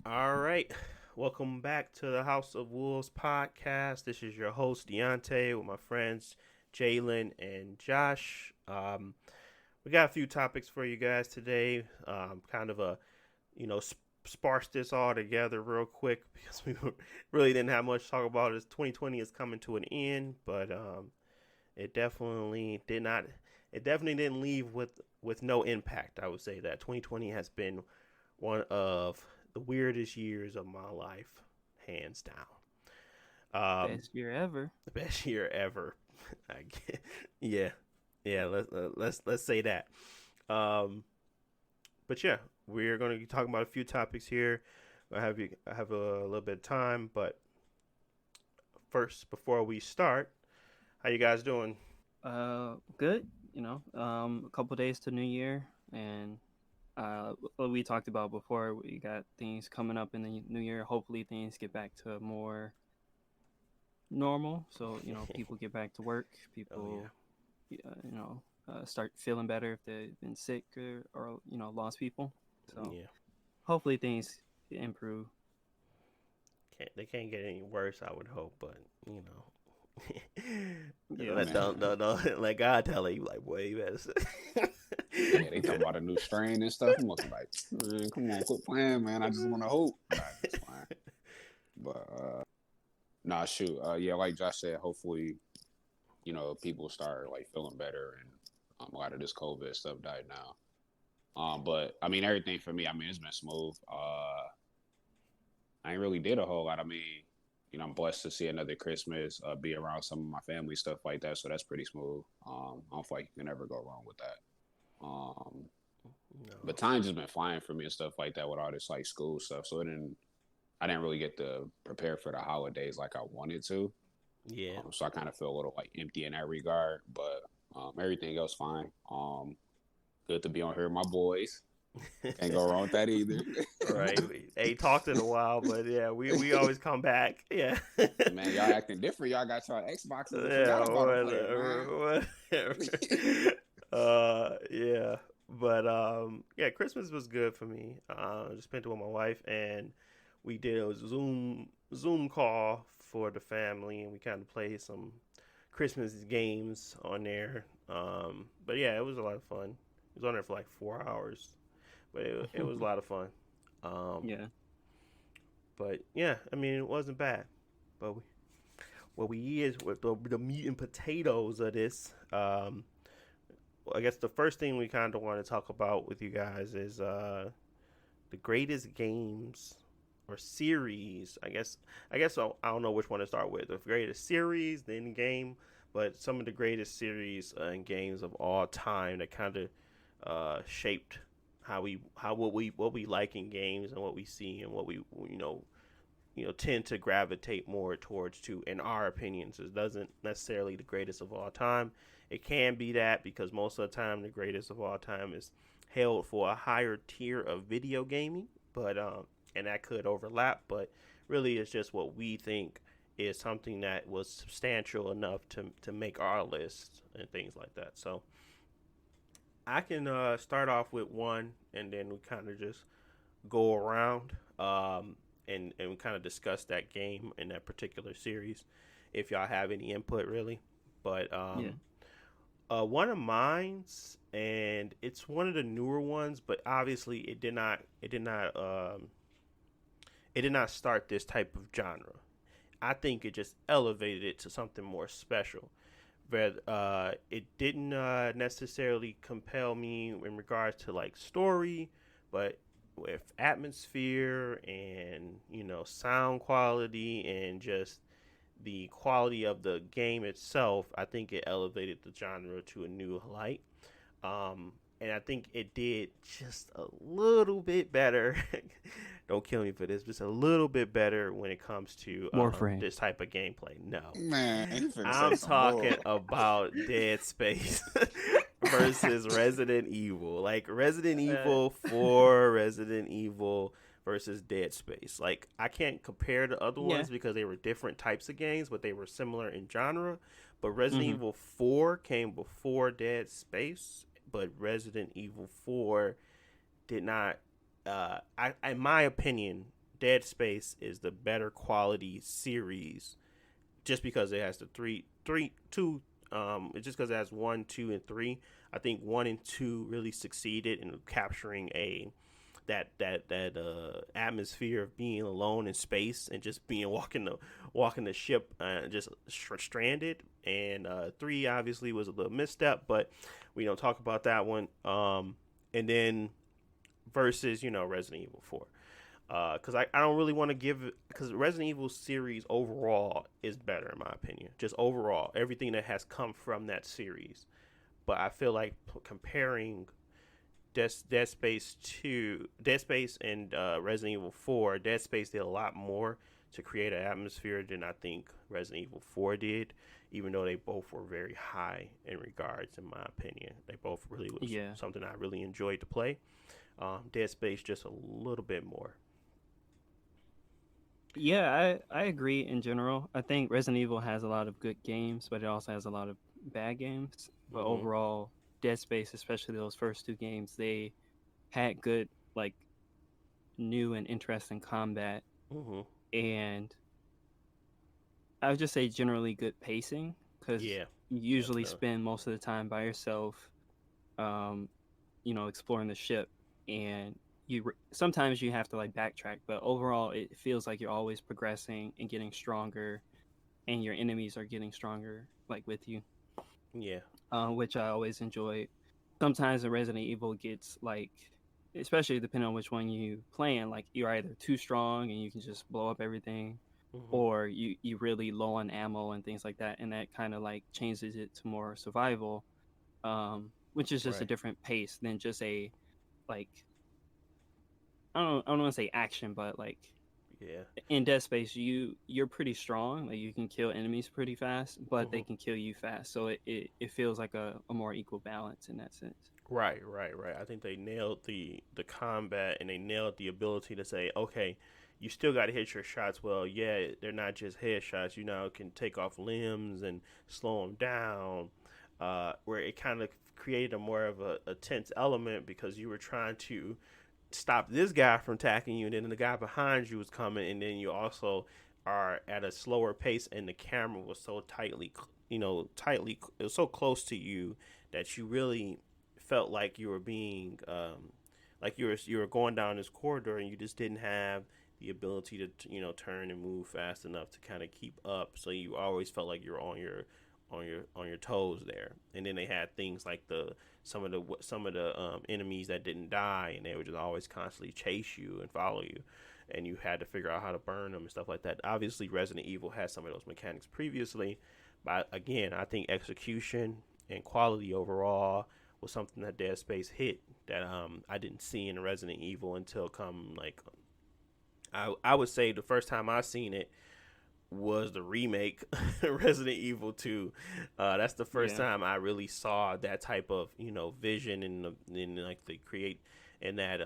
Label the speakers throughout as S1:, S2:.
S1: All right. Welcome back to the House of Wolves podcast. This is your host, Deontay, with my friends, Jalen and Josh. We got a few topics for you guys today. Kind of sparse this all together real quick because we really didn't have much to talk about. As 2020 is coming to an end, but it definitely did not. It definitely didn't leave with no impact. I would say that 2020 has been one of the weirdest years of my life, hands down.
S2: Best year ever.
S1: The best year ever. Yeah, yeah. Let's say that. Um, but yeah, we're going to be talking about a few topics here. I have a little bit of time, but first, before we start, how you guys doing?
S2: Good. A couple days to New Year, and what we talked about before, we got things coming up in the New Year. Hopefully, things get back to more normal. So people get back to work.
S1: Oh
S2: People,
S1: yeah.
S2: start feeling better if they've been sick or lost people. So
S1: Yeah.
S2: hopefully, things improve.
S1: They can't get any worse, I would hope, but you know.
S2: Yeah,
S1: Don't let God tell you like, boy, you better.
S3: Yeah, they talking about a new strain and stuff. I'm looking like, man, come on, quit playing, man. I just want to hope. Nah, just playing. But nah, shoot. Yeah, like Josh said, hopefully, people start like feeling better and a lot of this COVID stuff died now. But I mean, everything for me, I mean, it's been smooth. I ain't really did a whole lot. I mean, I'm blessed to see another Christmas, be around some of my family, stuff like that. So that's pretty smooth. I don't feel like you can ever go wrong with that. Um,
S1: No.
S3: but time just been flying for me and stuff like that with all this like school stuff. So I didn't really get to prepare for the holidays like I wanted to.
S1: Yeah.
S3: So I kind of feel a little like empty in that regard. But everything else fine. Good to be on here with my boys. Can't go wrong with that either.
S1: Right. We ain't talked in a while, but yeah, we always come back. Yeah.
S3: Man, y'all acting different. Y'all got y'all Xboxes and
S1: Yeah,
S3: forgot about them players, man.
S1: whatever. Yeah. But yeah, Christmas was good for me. I just spent it with my wife and we did a Zoom call for the family and we kind of played some Christmas games on there. But yeah, it was a lot of fun. It was on there for like 4 hours, but it was a lot of fun. Um,
S2: yeah.
S1: but yeah, I mean, it wasn't bad. But what we is with the meat and potatoes of this. I guess the first thing we kind of want to talk about with you guys is the greatest games or series. I don't know which one to start with. The greatest series, then game, but some of the greatest series and games of all time that kind of shaped what we like in games and what we see and what we tend to gravitate more towards to in our opinions. It doesn't necessarily the greatest of all time. It can be that because most of the time the greatest of all time is held for a higher tier of video gaming, but and that could overlap, but really it's just what we think is something that was substantial enough to make our list and things like that. So I can start off with one, and then we kind of just go around and kind of discuss that game in that particular series, if y'all have any input, really. But
S2: Yeah.
S1: one of mine's, and it's one of the newer ones, but obviously it did not start this type of genre. I think it just elevated it to something more special. But it didn't necessarily compel me in regards to like story, but with atmosphere and sound quality and just the quality of the game itself, I think it elevated the genre to a new light. And I think it did just a little bit better. Don't kill me for this, just a little bit better when it comes to
S2: Warframe.
S1: this type of gameplay. No,
S3: Man, he finna say
S1: I'm
S3: some more.
S1: talking about Dead Space versus Resident Evil. Like Resident
S2: Uh,
S1: Evil 4, Resident Evil versus Dead Space. Like I can't compare the other
S2: yeah.
S1: ones because they were different types of games, but they were similar in genre. But Resident
S2: hmm
S1: Evil 4 came before Dead Space, but Resident Evil 4 did not in my opinion Dead Space is the better quality series, just because it has the two. Just because it has 1, 2, and 3. I think 1 and 2 really succeeded in capturing that atmosphere of being alone in space and just being walking the ship just stranded. And 3 obviously was a little misstep, but we don't talk about that one. And then versus Resident Evil 4. Because I don't really want to give, because Resident Evil series overall is better in my opinion. Just overall, everything that has come from that series. But I feel like comparing Dead Space and Resident Evil 4, Dead Space did a lot more to create an atmosphere than I think Resident Evil 4 did, even though they both were very high in regards, in my opinion. They both really was something I really enjoyed to play. Dead Space just a little bit more.
S2: Yeah, I agree in general. I think Resident Evil has a lot of good games, but it also has a lot of bad games. But overall, Dead Space, especially those first 2 games, they had good, like, new and interesting combat. And I would just say generally good pacing, because you usually spend most of the time by yourself, exploring the ship, and sometimes you have to like backtrack, but overall it feels like you're always progressing and getting stronger, and your enemies are getting stronger like with you. Which I always enjoy. Sometimes the Resident Evil gets like, especially depending on which one you playing, like you're either too strong and you can just blow up everything, or you really low on ammo and things like that, and that kind of like changes it to more survival, which is just a different pace than just a like, I don't want to say action, but like in Dead Space you're pretty strong, like you can kill enemies pretty fast, but they can kill you fast, so it feels like a more equal balance in that sense.
S1: Right. I think they nailed the combat, and they nailed the ability to say, okay, you still got to hit your shots well. Yeah, they're not just headshots. You now can take off limbs and slow them down, where it kind of created a more of a tense element, because you were trying to stop this guy from attacking you, and then the guy behind you was coming, and then you also are at a slower pace, and the camera was so tightly, it was so close to you that you really felt like you were being, like you were going down this corridor, and you just didn't have the ability to turn and move fast enough to kind of keep up. So you always felt like you're on your toes there. And then they had things like some of the enemies that didn't die, and they would just always constantly chase you and follow you, and you had to figure out how to burn them and stuff like that. Obviously, Resident Evil had some of those mechanics previously, but again, I think execution and quality overall was something that Dead Space hit that I didn't see in Resident Evil until I would say the first time I seen it was the remake Resident Evil 2. That's the first time I really saw that type of vision and like the create and that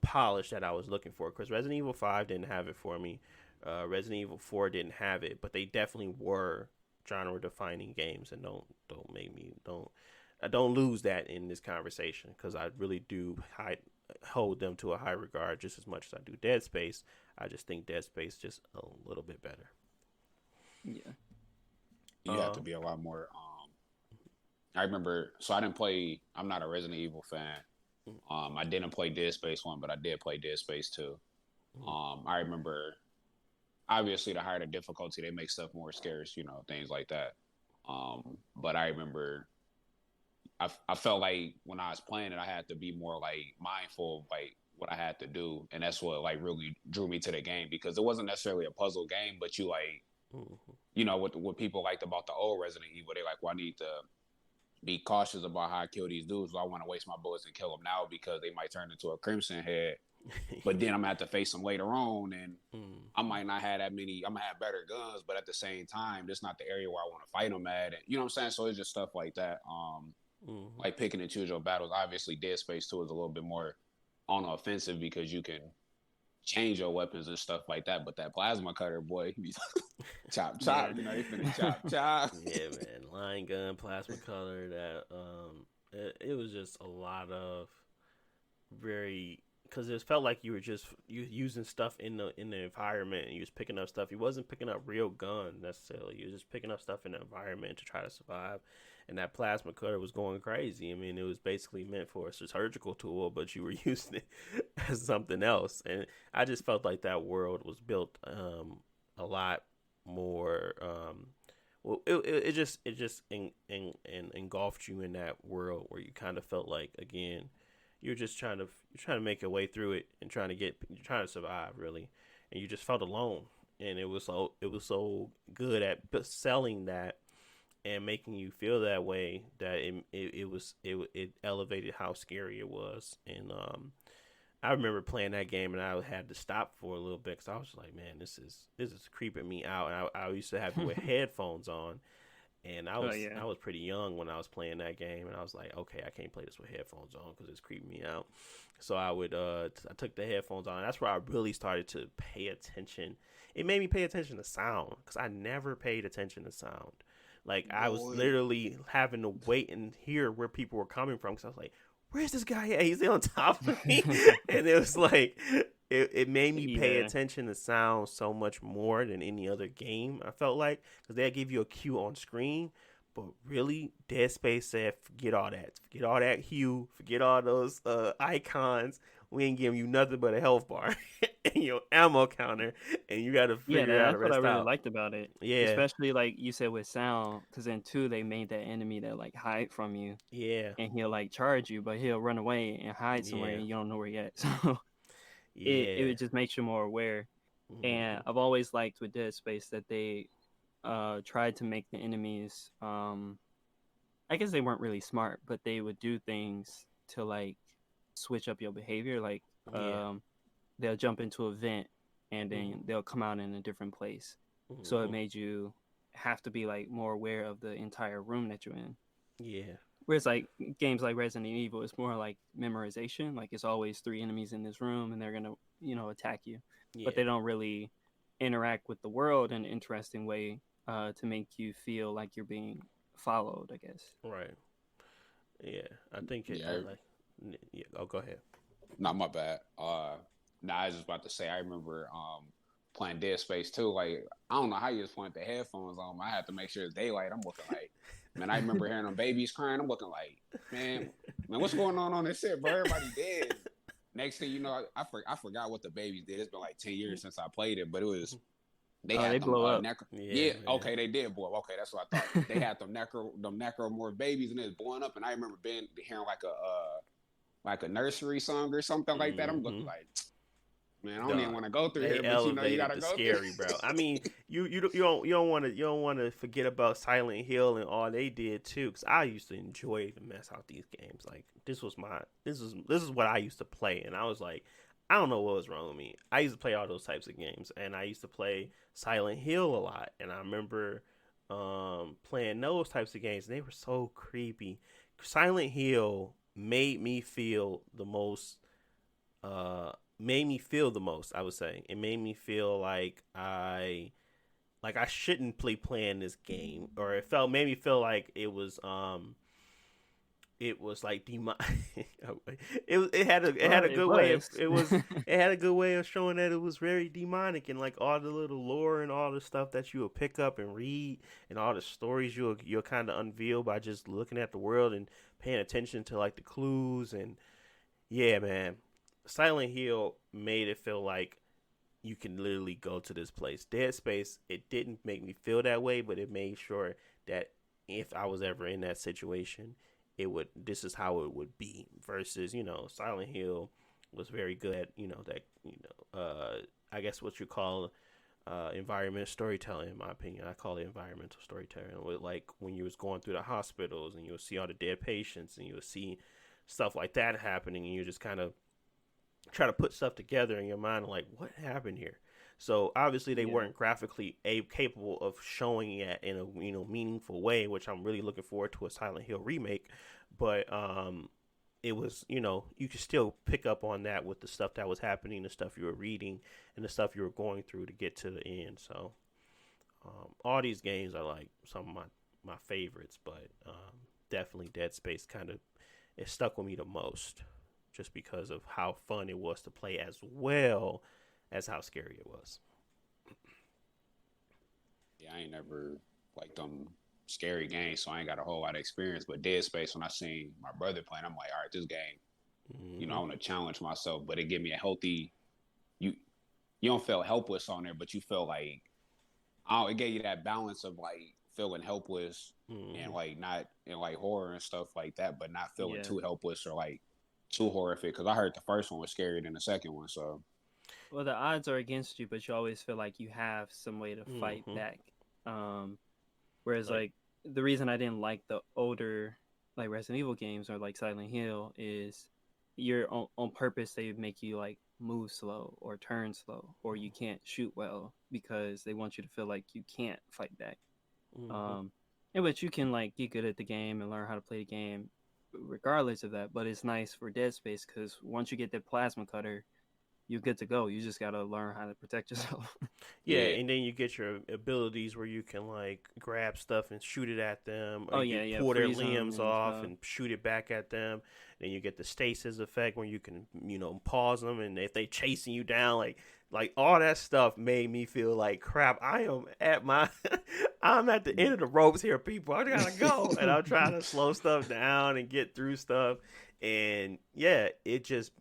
S1: polish that I was looking for, because Resident Evil 5 didn't have it for me. Resident Evil 4 didn't have it, but they definitely were genre defining games, and don't lose that in this conversation, because I really do hold them to a high regard just as much as I do Dead Space. I just think Dead Space just a little bit better.
S2: Yeah.
S3: You have to be a lot more. I remember, so I'm not a Resident Evil fan. I didn't play Dead Space 1, but I did play Dead Space 2. I remember, obviously, the higher the difficulty, they make stuff more scarce, things like that. But I remember, I felt like when I was playing it, I had to be more like mindful of like what I had to do, and that's what like really drew me to the game, because it wasn't necessarily a puzzle game, but you like, what people liked about the old Resident Evil, they like, well, I need to be cautious about how I kill these dudes. So I want to waste my bullets and kill them now because they might turn into a Crimson Head. But then I'm gonna have to face them later on, and I might not have that many. I'm gonna have better guns, but at the same time, this not the area where I want to fight them at. And, you know what I'm saying? So it's just stuff like that. Like picking and choose your battles. Obviously, Dead Space 2 is a little bit more on the offensive because you can change your weapons and stuff like that. But that plasma cutter, boy, chop, chop. They finna chop, chop.
S1: Yeah, man. Line gun, plasma cutter. That it was just a lot of very because it felt like you were just using stuff in the environment, and you was picking up stuff. You wasn't picking up real guns necessarily. You was just picking up stuff in the environment to try to survive. And that plasma cutter was going crazy. I mean, it was basically meant for a surgical tool, but you were using it as something else. And I just felt like that world was built a lot more. Well, it just engulfed you in that world where you kind of felt like, again, you're trying to make your way through it and you're trying to survive, really, and you just felt alone. And it was so good at selling that and making you feel that way that it elevated how scary it was. And I remember playing that game and I had to stop for a little bit because I was like, man, this is creeping me out. And I used to have to wear headphones on, and I was pretty young when I was playing that game, and I was like, okay, I can't play this with headphones on because it's creeping me out. So I took the headphones on. That's where I really started to pay attention. It made me pay attention to sound because I never paid attention to sound. Like, I was literally having to wait and hear where people were coming from because I was like, where's this guy at? He's on top of me. And it was like, it made me pay attention to sound so much more than any other game, I felt like. Because they'll give you a cue on screen. But really, Dead Space said, forget all that. Forget all that hue. Forget all those icons. We ain't giving you nothing but a health bar and your ammo counter, and you got to figure out the rest out.
S2: That's what I really liked about it.
S1: Yeah,
S2: especially like you said with sound, because in 2 they made that enemy that like hide from you.
S1: Yeah,
S2: and he'll like charge you, but he'll run away and hide somewhere, and you don't know where yet. So it just makes you more aware. Mm-hmm. And I've always liked with Dead Space that they tried to make the enemies. I guess they weren't really smart, but they would do things to like switch up your behavior. Like they'll jump into a vent and then they'll come out in a different place. Mm-hmm. So it made you have to be like more aware of the entire room that you're in.
S1: Yeah.
S2: Whereas like games like Resident Evil, it's more like memorization. Like it's always 3 enemies in this room and they're gonna, attack you. Yeah. But they don't really interact with the world in an interesting way to make you feel like you're being followed, I guess.
S1: Right. Yeah. I think go ahead.
S3: Not my bad. I was just about to say, I remember playing Dead Space 2. Like, I don't know how you just playing the headphones on. I had to make sure it's daylight. I'm looking like, man, I remember hearing them babies crying. I'm looking like, man, what's going on this shit, bro? Everybody dead. Next thing you know, I forgot what the babies did. It's been like 10 years since I played it, but it was they had
S2: they
S3: them,
S2: blow up.
S3: Okay, they did blow up. Okay, that's what I thought. They had them necromorph babies and it was blowing up, and I remember hearing like a nursery song or something like that. I'm looking like, man, I don't even want to go through here, but you gotta go
S1: scary, bro. I mean, you don't want to forget about Silent Hill and all they did too, because I used to enjoy the mess out these games. Like this is what I used to play, and I was like, I don't know what was wrong with me. I used to play all those types of games, and I used to play Silent Hill a lot, and I remember playing those types of games, and they were so creepy. Silent Hill made me feel the most. I would say. It made me feel like I shouldn't be playing this game, or made me feel like it was like demon. it had a good way of showing that it was very demonic, and like all the little lore and all the stuff that you will pick up and read, and all the stories you'll kind of unveil by just looking at the world and paying attention to like the clues. And yeah, man, Silent Hill made it feel like you can literally go to this place. Dead Space, it didn't make me feel that way, but it made sure that if I was ever in that situation, this is how it would be. Versus, Silent Hill was very good at, I guess what you call environmental storytelling, in my opinion. I call it environmental storytelling. With like when you was going through the hospitals and you would see all the dead patients and you would see stuff like that happening, and you just kind of try to put stuff together in your mind, like what happened here. So obviously they weren't graphically capable of showing it in a meaningful way, which I'm really looking forward to a Silent Hill remake. But it was you could still pick up on that with the stuff that was happening, the stuff you were reading, and the stuff you were going through to get to the end. So all these games are like some of my favorites, but definitely Dead Space it stuck with me the most. just because of how fun it was to play as well as how scary it was.
S3: Yeah, I ain't never like them scary games, so I ain't got a whole lot of experience. But Dead Space, when I seen my brother playing, I'm like, all right, this game, I want to challenge myself, but it give me a healthy. You you don't feel helpless on there, but you feel like it gave you that balance of like feeling helpless and like not and like horror and stuff like that, but not feeling
S2: Yeah.
S3: too helpless or like too horrific. Because I heard the first one was scarier than the second one, so
S2: Well, the odds are against you, but you always feel like you have some way to fight back. Um, Whereas like the reason I didn't like the older like Resident Evil games or like Silent Hill is you're on purpose they make you like move slow or turn slow or you can't shoot well because they want you to feel like you can't fight back. In which you can like get good at the game and learn how to play the game regardless of that. But it's nice for Dead Space because once you get that plasma cutter, you're good to go. You just gotta learn how to protect yourself.
S1: Yeah, and then you get your abilities where you can like grab stuff and shoot it at them, or pull their limbs off and shoot it back at them. Then you get the stasis effect where you can, pause them, and if they chasing you down, like all that stuff made me feel like crap. I'm at the end of the ropes here, people. I gotta go, and I'm trying to slow stuff down and get through stuff. And yeah, it just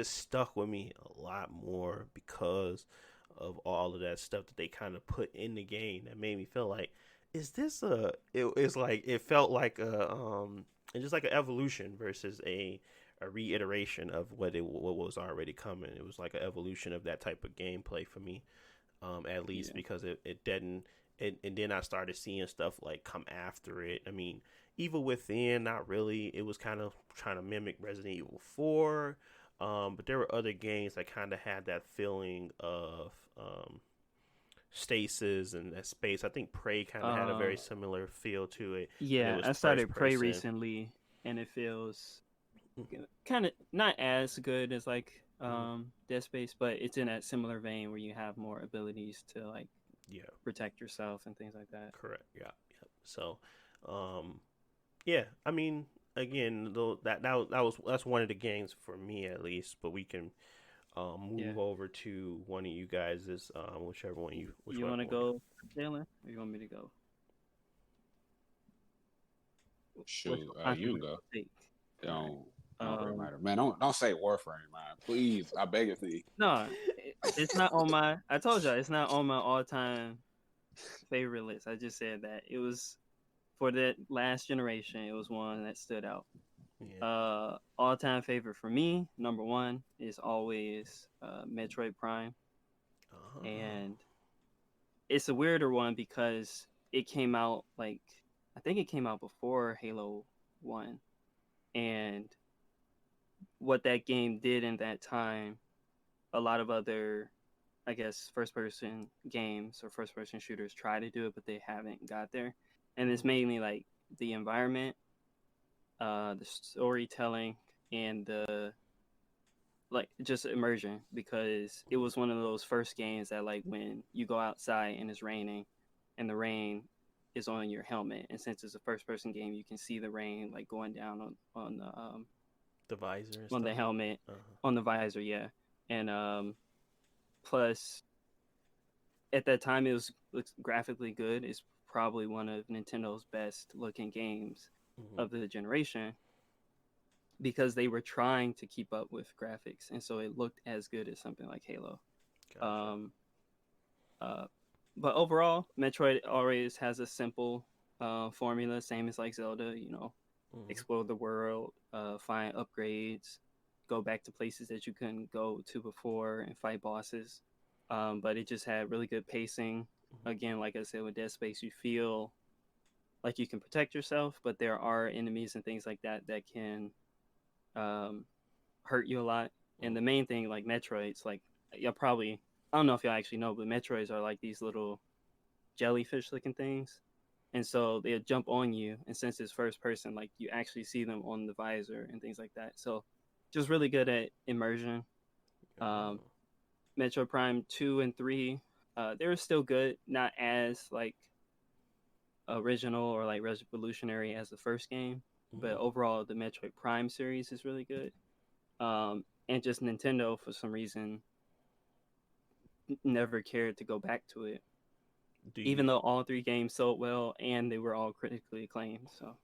S1: stuck with me a lot more because of all of that stuff that they kind of put in the game that made me feel like, is this it felt like it's just like an evolution versus a reiteration of what was already coming. It was like an evolution of that type of gameplay for me, at least because it didn't. And then I started seeing stuff like come after it. I mean, Evil Within, not really. It was kind of trying to mimic Resident Evil 4. But there were other games that kind of had that feeling of stasis and that space. I think Prey kind of had a very similar feel to it.
S2: Yeah, I started Prey recently, and it feels kind of not as good as like Dead Space, but it's in that similar vein where you have more abilities to like protect yourself and things like that.
S1: Correct. Yeah. So, I mean, again, though that's one of the games for me at least. But we can move over to one of you guys is whichever one you.
S2: You want to go, Jalen, or you want me to go?
S3: Shoot, you can go. Don't really matter, man. Don't say Warframe, man. Please, I beg of you.
S2: No, it's not on my. I told y'all it's not on my all-time favorite list. I just said that it was for that last generation. It was one that stood out. Yeah. All-time favorite for me, number one, is always Metroid Prime, and it's a weirder one because it came out I think it came out before Halo 1, and what that game did in that time, a lot of other, I guess, first-person games or first-person shooters try to do it, but they haven't got there. And it's mainly like the environment, the storytelling, and the just immersion, because it was one of those first games that like when you go outside and it's raining, and the rain is on your helmet, and since it's a first-person game, you can see the rain like going down on
S1: the visor and
S2: on
S1: stuff.
S2: The helmet, on the visor, yeah. And plus at that time it was graphically good. It's probably one of Nintendo's best looking games of the generation, because they were trying to keep up with graphics, and so it looked as good as something like Halo. Gotcha. But overall, Metroid always has a simple formula, same as like Zelda, explore the world, find upgrades, go back to places that you couldn't go to before, and fight bosses. But it just had really good pacing. Again, like I said, with Dead Space, you feel like you can protect yourself, but there are enemies and things like that that can hurt you a lot. And the main thing, like Metroids, like y'all probably, I don't know if y'all actually know, but Metroids are like these little jellyfish-looking things. And so they'll jump on you, and since it's first person, like you actually see them on the visor and things like that. So just really good at immersion. Metroid Prime 2 and 3, they were still good, not as like original or like revolutionary as the first game, but overall the Metroid Prime series is really good. And just Nintendo for some reason never cared to go back to it,
S1: Do you
S2: even though all three games sold well and they were all critically acclaimed. So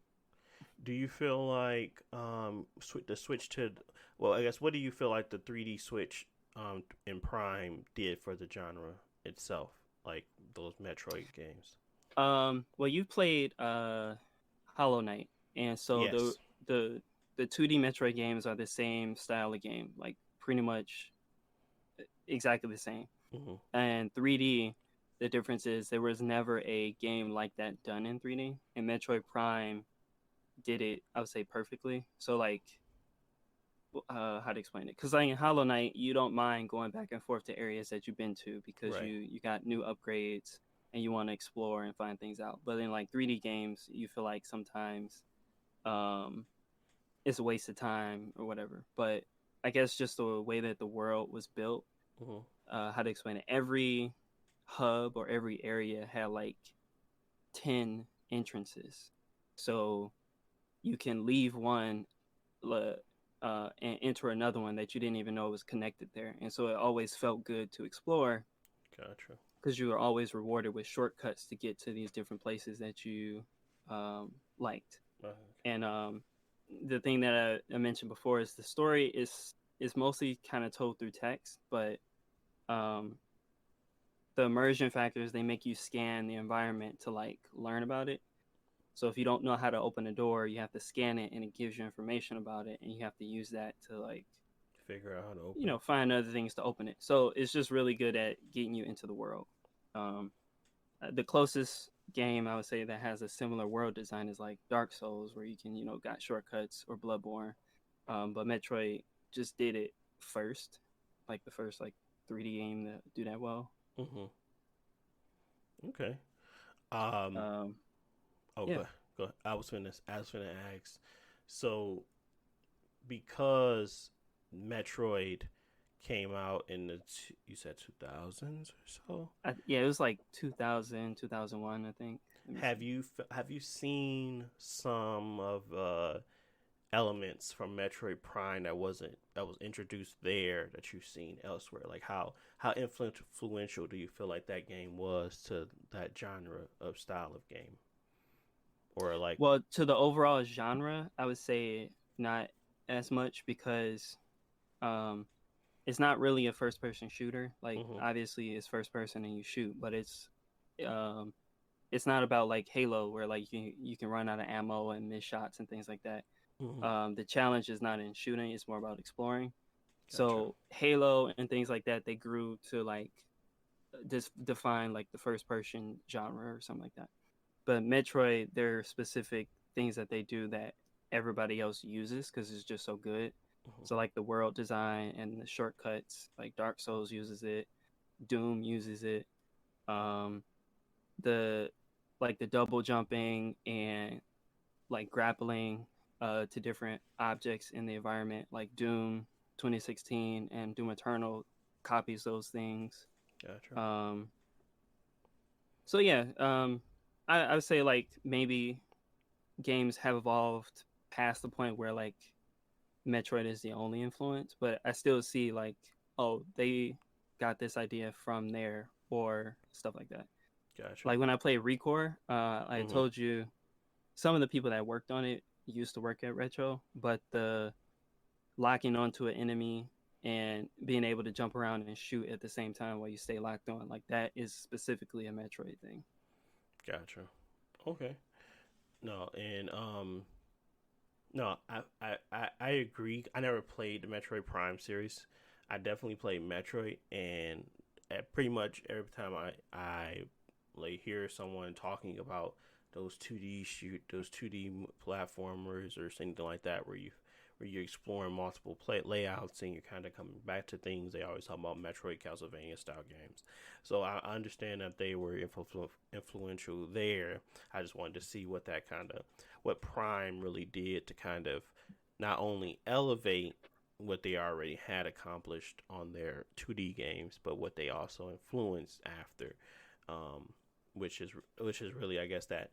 S1: do you feel like the switch to, well, I guess, what do you feel like the 3D Switch in Prime did for the genre itself, like those Metroid games?
S2: well, you played Hollow Knight, and so
S1: Yes.
S2: the the 2D Metroid games are the same style of game, like pretty much exactly the same.
S1: Hmm.
S2: And 3D, the difference is there was never a game like that done in 3D, and Metroid Prime did it, I would say, perfectly. So like, how to explain it? Because like in Hollow Knight, you don't mind going back and forth to areas that you've been to because
S1: Right.
S2: you got new upgrades and you want to explore and find things out. But in like 3D games, you feel like sometimes um, it's a waste of time or whatever. But I guess just the way that the world was built,
S1: Hmm.
S2: how to explain it? Every hub or every area had like 10 entrances, so you can leave one and enter another one that you didn't even know was connected there. And so it always felt good to explore
S1: Gotcha.
S2: because you were always rewarded with shortcuts to get to these different places that you liked.
S1: Okay.
S2: And the thing that I mentioned before is the story is mostly kind of told through text, but um, the immersion factors, they make you scan the environment to like learn about it. So if you don't know how to open a door, you have to scan it and it gives you information about it, and you have to use that to like
S1: Figure out how to open it.
S2: find other things to open it. So it's just really good at getting you into the world. Um, the closest game I would say that has a similar world design is like Dark Souls, where you can got shortcuts, or Bloodborne. But Metroid just did it first, like the first like 3D game that do that well.
S1: Hmm. Okay. Um.
S2: Um,
S1: Oh,
S2: yeah.
S1: go. I was finna ask. So, because Metroid came out in you said 2000s or so.
S2: Yeah, it was like 2000, 2001, I think. Let me see.
S1: Have you seen some of elements from Metroid Prime that was introduced there that you've seen elsewhere? Like how influential do you feel like that game was to that genre of style of game? Or like,
S2: Well, to the overall genre, I would say not as much because um, it's not really a first person shooter. Like
S1: hmm,
S2: obviously it's first person and you shoot, but um, it's not about like Halo where like you can run out of ammo and miss shots and things like that.
S1: hmm,
S2: The challenge is not in shooting; it's more about exploring.
S1: gotcha,
S2: So Halo and things like that, they grew to like define like the first person genre or something like that. But Metroid, there are specific things that they do that everybody else uses because it's just so good.
S1: hmm,
S2: So like the world design and the shortcuts, like Dark Souls uses it, Doom uses it. Um, the like the double jumping and like grappling to different objects in the environment, like Doom 2016 and Doom Eternal copies those things.
S1: gotcha.
S2: Um, so yeah, I would say like maybe games have evolved past the point where like Metroid is the only influence, but I still see like, oh, they got this idea from there or stuff like that.
S1: Gotcha.
S2: Like when I play Recore, I
S1: Hmm.
S2: told you some of the people that worked on it used to work at Retro, but the locking onto an enemy and being able to jump around and shoot at the same time while you stay locked on, like that is specifically a Metroid thing.
S1: Gotcha. Okay. No, and no, I agree. I never played the Metroid Prime series. I definitely played Metroid, and pretty much every time I like hear someone talking about those 2D platformers or something like that, where you're exploring multiple play layouts and you're kind of coming back to things. They always talk about Metroid, Castlevania style games. So I understand that they were influential there. I just wanted to see what Prime really did to kind of not only elevate what they already had accomplished on their 2D games, but what they also influenced after, um, which is really, I guess, that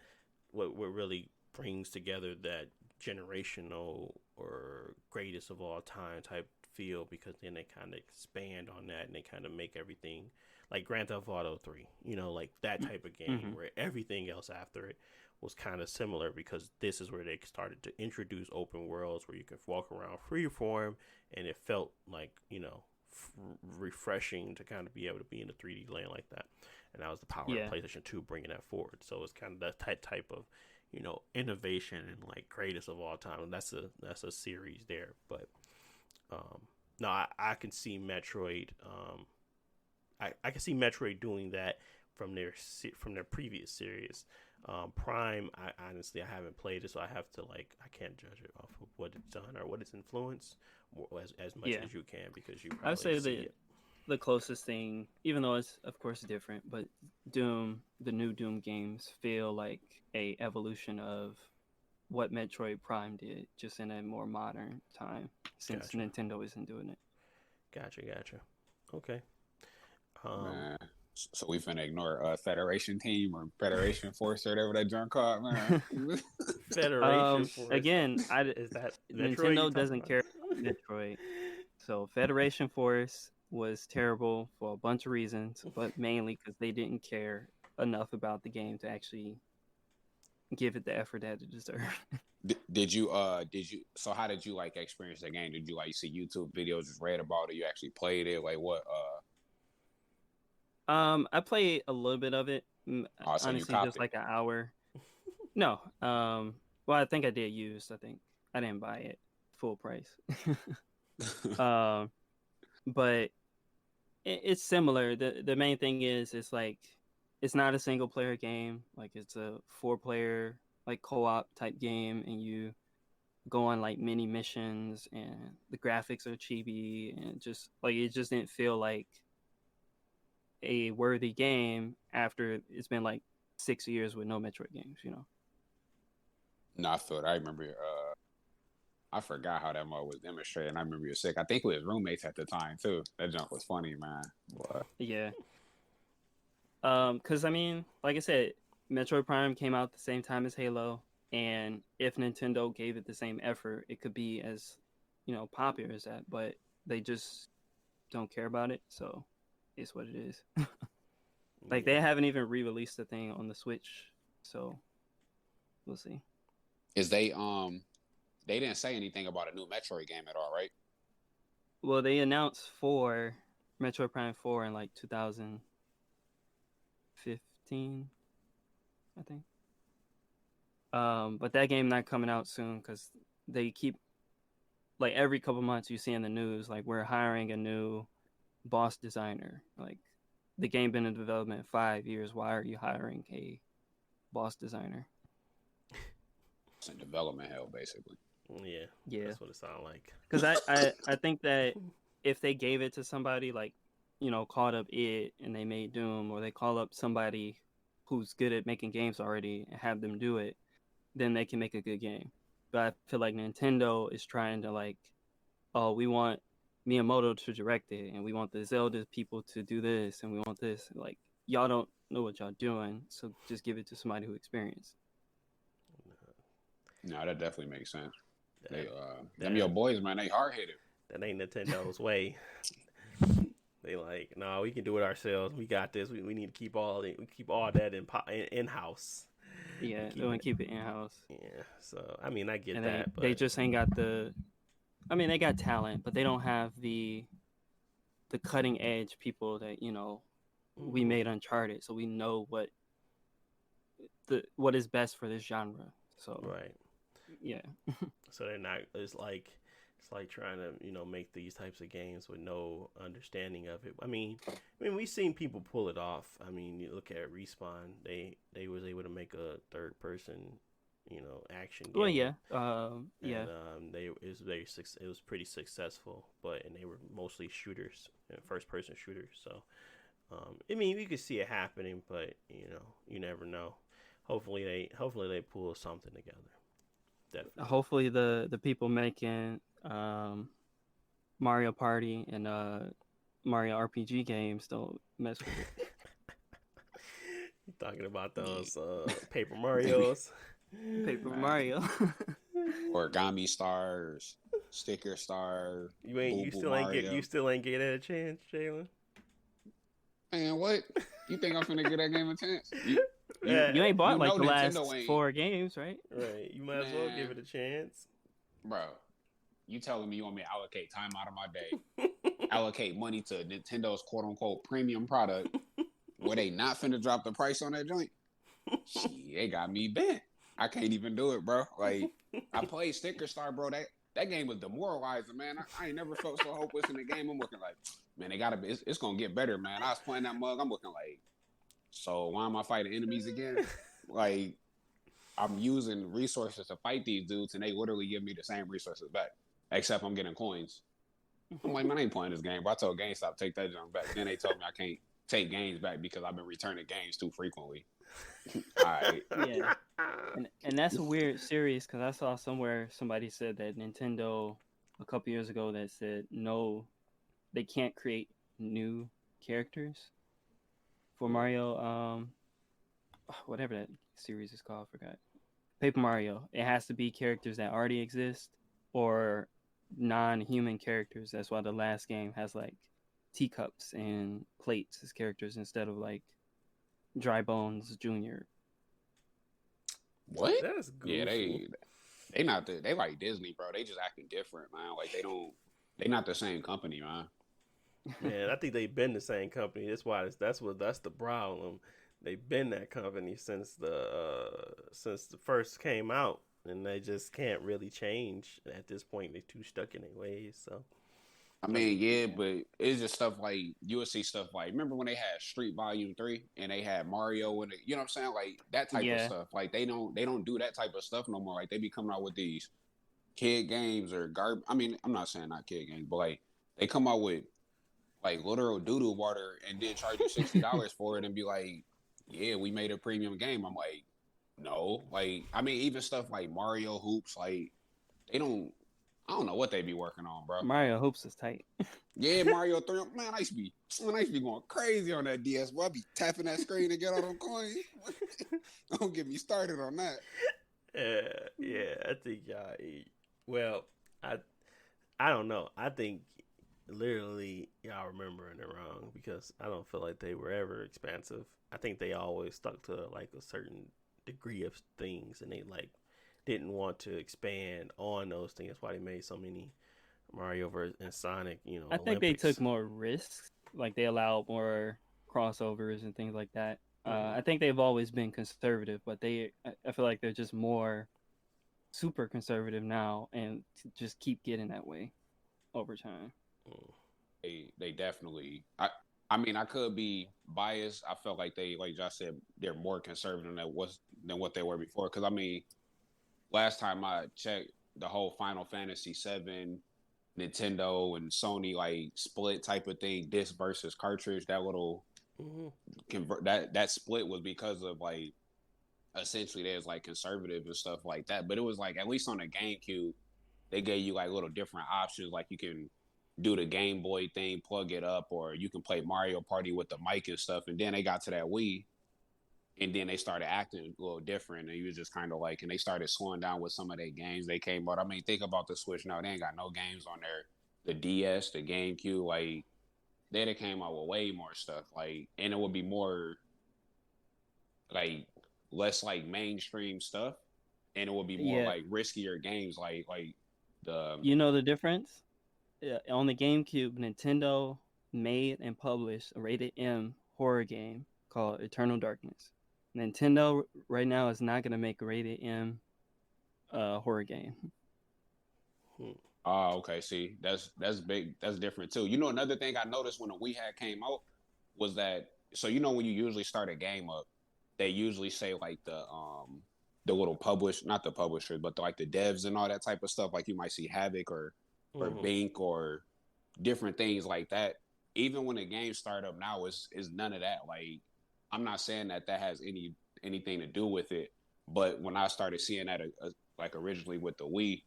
S1: what really brings together that generational or greatest of all time type feel, because then they kind of expand on that and they kind of make everything like Grand Theft Auto 3, like that type of game
S2: Mm-hmm.
S1: where everything else after it was kind of similar, because this is where they started to introduce open worlds where you could walk around freeform, and it felt like, refreshing to kind of be able to be in a 3D land like that. And that was the power
S2: Yeah.
S1: of PlayStation 2 bringing that forward. So it's kind of that type of, innovation and like greatest of all time. And that's a series there. But no, I can see Metroid. I can see Metroid doing that from their previous series. Prime, I honestly, I haven't played it, so I can't judge it off of what it's done or what it's influenced as much as you can, because you
S2: I would
S1: probably
S2: say
S1: see it.
S2: the closest thing, even though it's of course different, but the new Doom games feel like a evolution of what Metroid Prime did, just in a more modern time, since
S1: Gotcha.
S2: Nintendo isn't doing it.
S1: Gotcha. Okay.
S3: Man. So we finna ignore Federation Team or Federation Force or whatever that junk called, man.
S1: Federation Force.
S2: Again,
S1: Is that
S2: Nintendo doesn't care about Metroid. So Federation Force was terrible for a bunch of reasons, but mainly because they didn't care enough about the game to actually give it the effort that it deserved.
S3: Did you so how did you like experience the game? Did you like see YouTube videos, just read about it, you actually played it? Like what
S2: I played a little bit of it.
S3: so you
S2: Honestly,
S3: copped
S2: just
S3: it?
S2: like an hour. No. Well, I think I did used. I think I didn't buy it full price. But it's similar. The main thing is it's like it's not a single player game. Like it's a 4-player like co-op type game, and you go on like mini missions, and the graphics are chibi, and just like it just didn't feel like a worthy game after it's been like 6 years with no Metroid games.
S3: No, I feel it. I remember I forgot how that mode was demonstrated. I remember you were sick. I think we was roommates at the time too. That junk was funny, man. But
S2: Yeah. Because I mean, like I said, Metroid Prime came out the same time as Halo, and if Nintendo gave it the same effort, it could be as, popular as that. But they just don't care about it, so it's what it is. Like they haven't even re-released the thing on the Switch, so we'll see.
S3: is they didn't say anything about a new Metroid game at all, right?
S2: Well, they announced Metroid Prime 4 in like 2015, I think. But that game not coming out soon because they keep like every couple months you see in the news like we're hiring a new boss designer. Like the game been in development 5 years. Why are you hiring a boss designer?
S3: It's in development hell, basically.
S1: Yeah. That's what it sounds like.
S2: Because I think that if they gave it to somebody like, called up id and they made Doom, or they call up somebody who's good at making games already and have them do it, then they can make a good game. But I feel like Nintendo is trying to like, oh, we want Miyamoto to direct it, and we want the Zelda people to do this, and we want this. Like, y'all don't know what y'all doing, so just give it to somebody who experienced.
S3: No, that definitely makes sense. Them
S1: that-
S3: your boys, man, they hard headed.
S1: That ain't Nintendo's way. They like, no, we can do it ourselves. We got this. We need to keep all that in house.
S2: Yeah, they want to keep it in house.
S1: Yeah, so I mean, I get
S2: And
S1: that, but
S2: they just ain't got the. I mean, they got talent, but they don't have the cutting edge people that we made Uncharted, so we know what is best for this genre. So
S1: right,
S2: yeah.
S1: So they're not. It's like trying to make these types of games with no understanding of it. I mean, we've seen people pull it off. I mean, you look at Respawn; they was able to make a third person action game.
S2: Well, yeah,
S1: yeah. And it was pretty successful, and they were mostly shooters, first person shooters. So, I mean, we could see it happening, but you never know. Hopefully they pull something together. Definitely.
S2: Hopefully the people making Mario Party and Mario RPG games don't mess with it.
S1: You're talking about those Paper Marios.
S2: Paper Mario.
S3: Origami Stars, Sticker Star, Boo Boo Mario.
S1: You still ain't get it a chance, Jalen.
S3: Man, what? You think I'm finna give that game a chance?
S2: You ain't bought like the last
S3: Nintendo ain't
S2: 4 games, right?
S1: Right. You might as well give it a chance.
S3: Bro, you telling me you want me to allocate time out of my day, allocate money to Nintendo's quote unquote premium product where they not finna drop the price on that joint? Shit, they got me bent. I can't even do it, bro. Like, I played Sticker Star, bro. That game was demoralizing, man. I ain't never felt so hopeless in the game. I'm looking like, man, they gotta be. It's gonna get better, man. I was playing that mug. I'm looking like, so why am I fighting enemies again? Like, I'm using resources to fight these dudes, and they literally give me the same resources back, except I'm getting coins. I'm like, man, I ain't playing this game. But I told GameStop, take that junk back. Then they told me I can't take games back because I've been returning games too frequently. All right.
S2: Yeah, and that's a weird series because I saw somewhere somebody said that Nintendo a couple years ago that said no, they can't create new characters for Mario. Whatever that series is called, I forgot. Paper Mario. It has to be characters that already exist or non-human characters. That's why the last game has like teacups and plates as characters instead of like Dry Bones Jr.
S3: What?
S1: That's goofy.
S3: Yeah, they not they like Disney, bro. They just acting different, man. Like they not the same company, man.
S1: Man, I think they've been the same company. That's why that's the problem. They've been that company since the first came out, and they just can't really change at this point. They're too stuck in their ways. So
S3: I mean, yeah, but it's just stuff like you would see stuff like remember when they had Street Volume 3 and they had Mario and you know what I'm saying? Like that type of stuff. Like they don't do that type of stuff no more. Like they be coming out with these kid games or I mean, I'm not saying not kid games, but like they come out with like literal doo-doo water and then charge you $60 for it and be like, yeah, we made a premium game. I'm like, no. Like, I mean, even stuff like Mario Hoops, like I don't know what they be working on, bro.
S2: Mario Hoops is tight.
S3: Yeah, Mario 3. Man, I used to be going crazy on that DS. Boy, I be tapping that screen to get all them coins. Don't get me started on that.
S1: Yeah, I think y'all. Well, I don't know. I think literally y'all remembering it wrong because I don't feel like they were ever expansive. I think they always stuck to like a certain degree of things, and they like didn't want to expand on those things. That's why they made so many Mario and Sonic. You know,
S2: I think they took more risks. Like they allowed more crossovers and things like that. I think they've always been conservative, but I feel like they're just more super conservative now, and just keep getting that way over time.
S3: They definitely. I mean, I could be biased. I felt like like Josh said, they're more conservative than what they were before. Because I mean, last time I checked, the whole Final Fantasy VII, Nintendo and Sony like split type of thing, disc versus cartridge. That little that split was because of like essentially there's like conservative and stuff like that. But it was like at least on the GameCube, they gave you like little different options. Like you can do the Game Boy thing, plug it up, or you can play Mario Party with the mic and stuff. And then they got to that Wii, and then they started acting a little different. And you was just kind of like, and they started slowing down with some of their games they came out. I mean, think about the Switch now. They ain't got no games on there. The DS, the GameCube, like they came out with way more stuff. Like, and it would be more like less like mainstream stuff, and it would be more like riskier games, like the.
S2: You know the difference? On the GameCube, Nintendo made and published a rated M horror game called Eternal Darkness. Nintendo right now is not going to make a rated M horror game.
S3: Oh, okay. See, that's big. That's different too. You know, another thing I noticed when the Wii had came out was that. So you know, when you usually start a game up, they usually say like the little not the publisher, but like the devs and all that type of stuff. Like you might see Havoc or Bink or different things like that. Even when the game start up now, is none of that. Like I'm not saying that has anything to do with it, but when I started seeing that like originally with the Wii,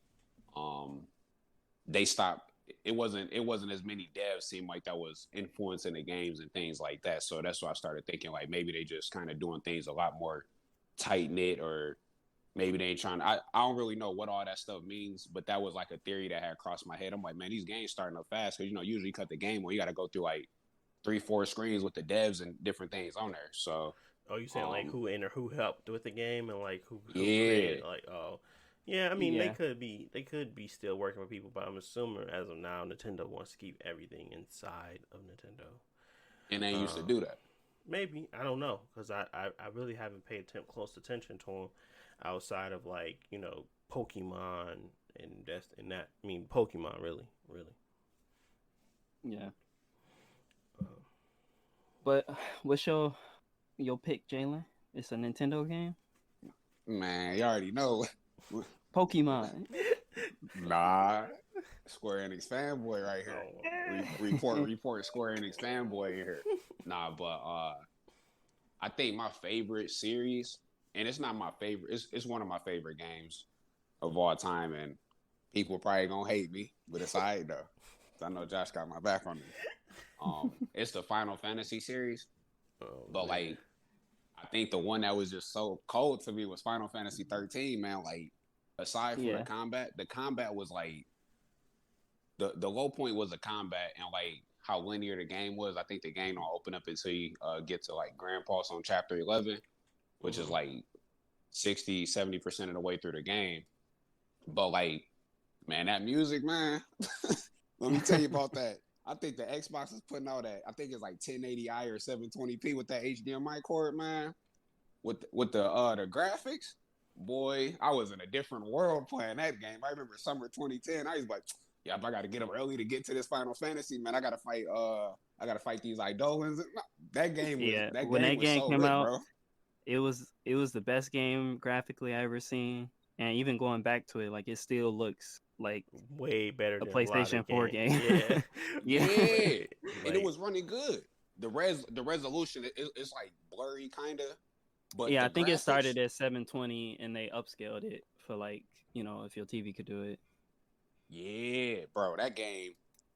S3: they stopped. It wasn't as many devs seemed like that was influencing the games and things like that. So that's why I started thinking like maybe they just kind of doing things a lot more tight knit or maybe they ain't trying. I don't really know what all that stuff means, but that was like a theory that had crossed my head. I'm like, man, these games starting up fast because usually you cut the game when you got to go through like 3-4 screens with the devs and different things on there. So,
S1: Oh, you saying like who helped with the game and like who
S3: yeah,
S1: created like oh yeah, I mean
S2: Yeah.
S1: they could be still working with people, but I'm assuming as of now Nintendo wants to keep everything inside of Nintendo.
S3: and they used to
S1: Um,
S3: do that.
S1: maybe I don't know because I really haven't paid close attention to them outside of like Pokemon and that I mean Pokemon really.
S2: Yeah.
S1: Um,
S2: But what's your pick, Jalen? It's a Nintendo game.
S3: Man, you already know.
S2: Pokemon.
S3: Nah, Square Enix fanboy right here.
S1: oh,
S3: Report Square Enix fanboy here. Nah, but I think my favorite series, and it's not my favorite, it's one of my favorite games of all time, and people probably gonna hate me, but it's alright though. 'Cause I know Josh got my back on me. It's the Final Fantasy series,
S1: oh,
S3: but
S1: man.
S3: like I think the one that was just so cold to me was Final Fantasy 13, man. Like aside from the combat was like the low point was the combat and like how linear the game was. I think the game don't open up until you get to like Grand Pulse on chapter 11, which is like 60-70% of the way through the game. But like, man, that music, man. Let me tell you about that. I think the Xbox is putting out I think it's like 1080i or 720p with that HDMI cord, man. With the graphics, boy, I was in a different world playing that game. I remember summer 2010. I was like, yeah, I gotta get up early to get to this Final Fantasy, man. I gotta fight these Eidolons. That game was
S2: Yeah.
S3: that
S2: When
S3: game
S2: that
S3: was
S2: game
S3: so
S2: came
S3: lit,
S2: out,
S3: bro.
S2: it was the best game graphically I ever seen. And even going back to it, like it still looks like
S1: way better
S2: a
S1: than a lot of
S2: PlayStation 4
S1: games.
S2: game.
S1: Yeah,
S2: Yeah.
S3: Yeah, and it
S1: like
S3: was running good. The resolution it's like blurry kind of, but
S2: Yeah,
S3: the
S2: I think it
S3: graphics,
S2: started at 720 and they upscaled it for like, if your TV could do it.
S3: yeah, bro, that game.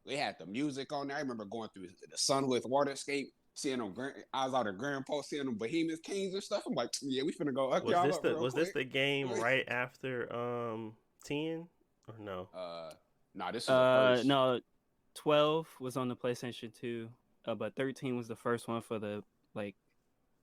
S3: They had the music on there. I remember going through the Sunlit Waterscape, seeing them. I was out of Grand Post, seeing them Behemoth Kings and stuff. I'm like, yeah, we finna go up y'all up real
S1: was this
S3: quick.
S1: the game right after 10 or no?
S3: Nah, this is the first.
S2: No, 12 was on the PlayStation 2, but 13 was the first one for the like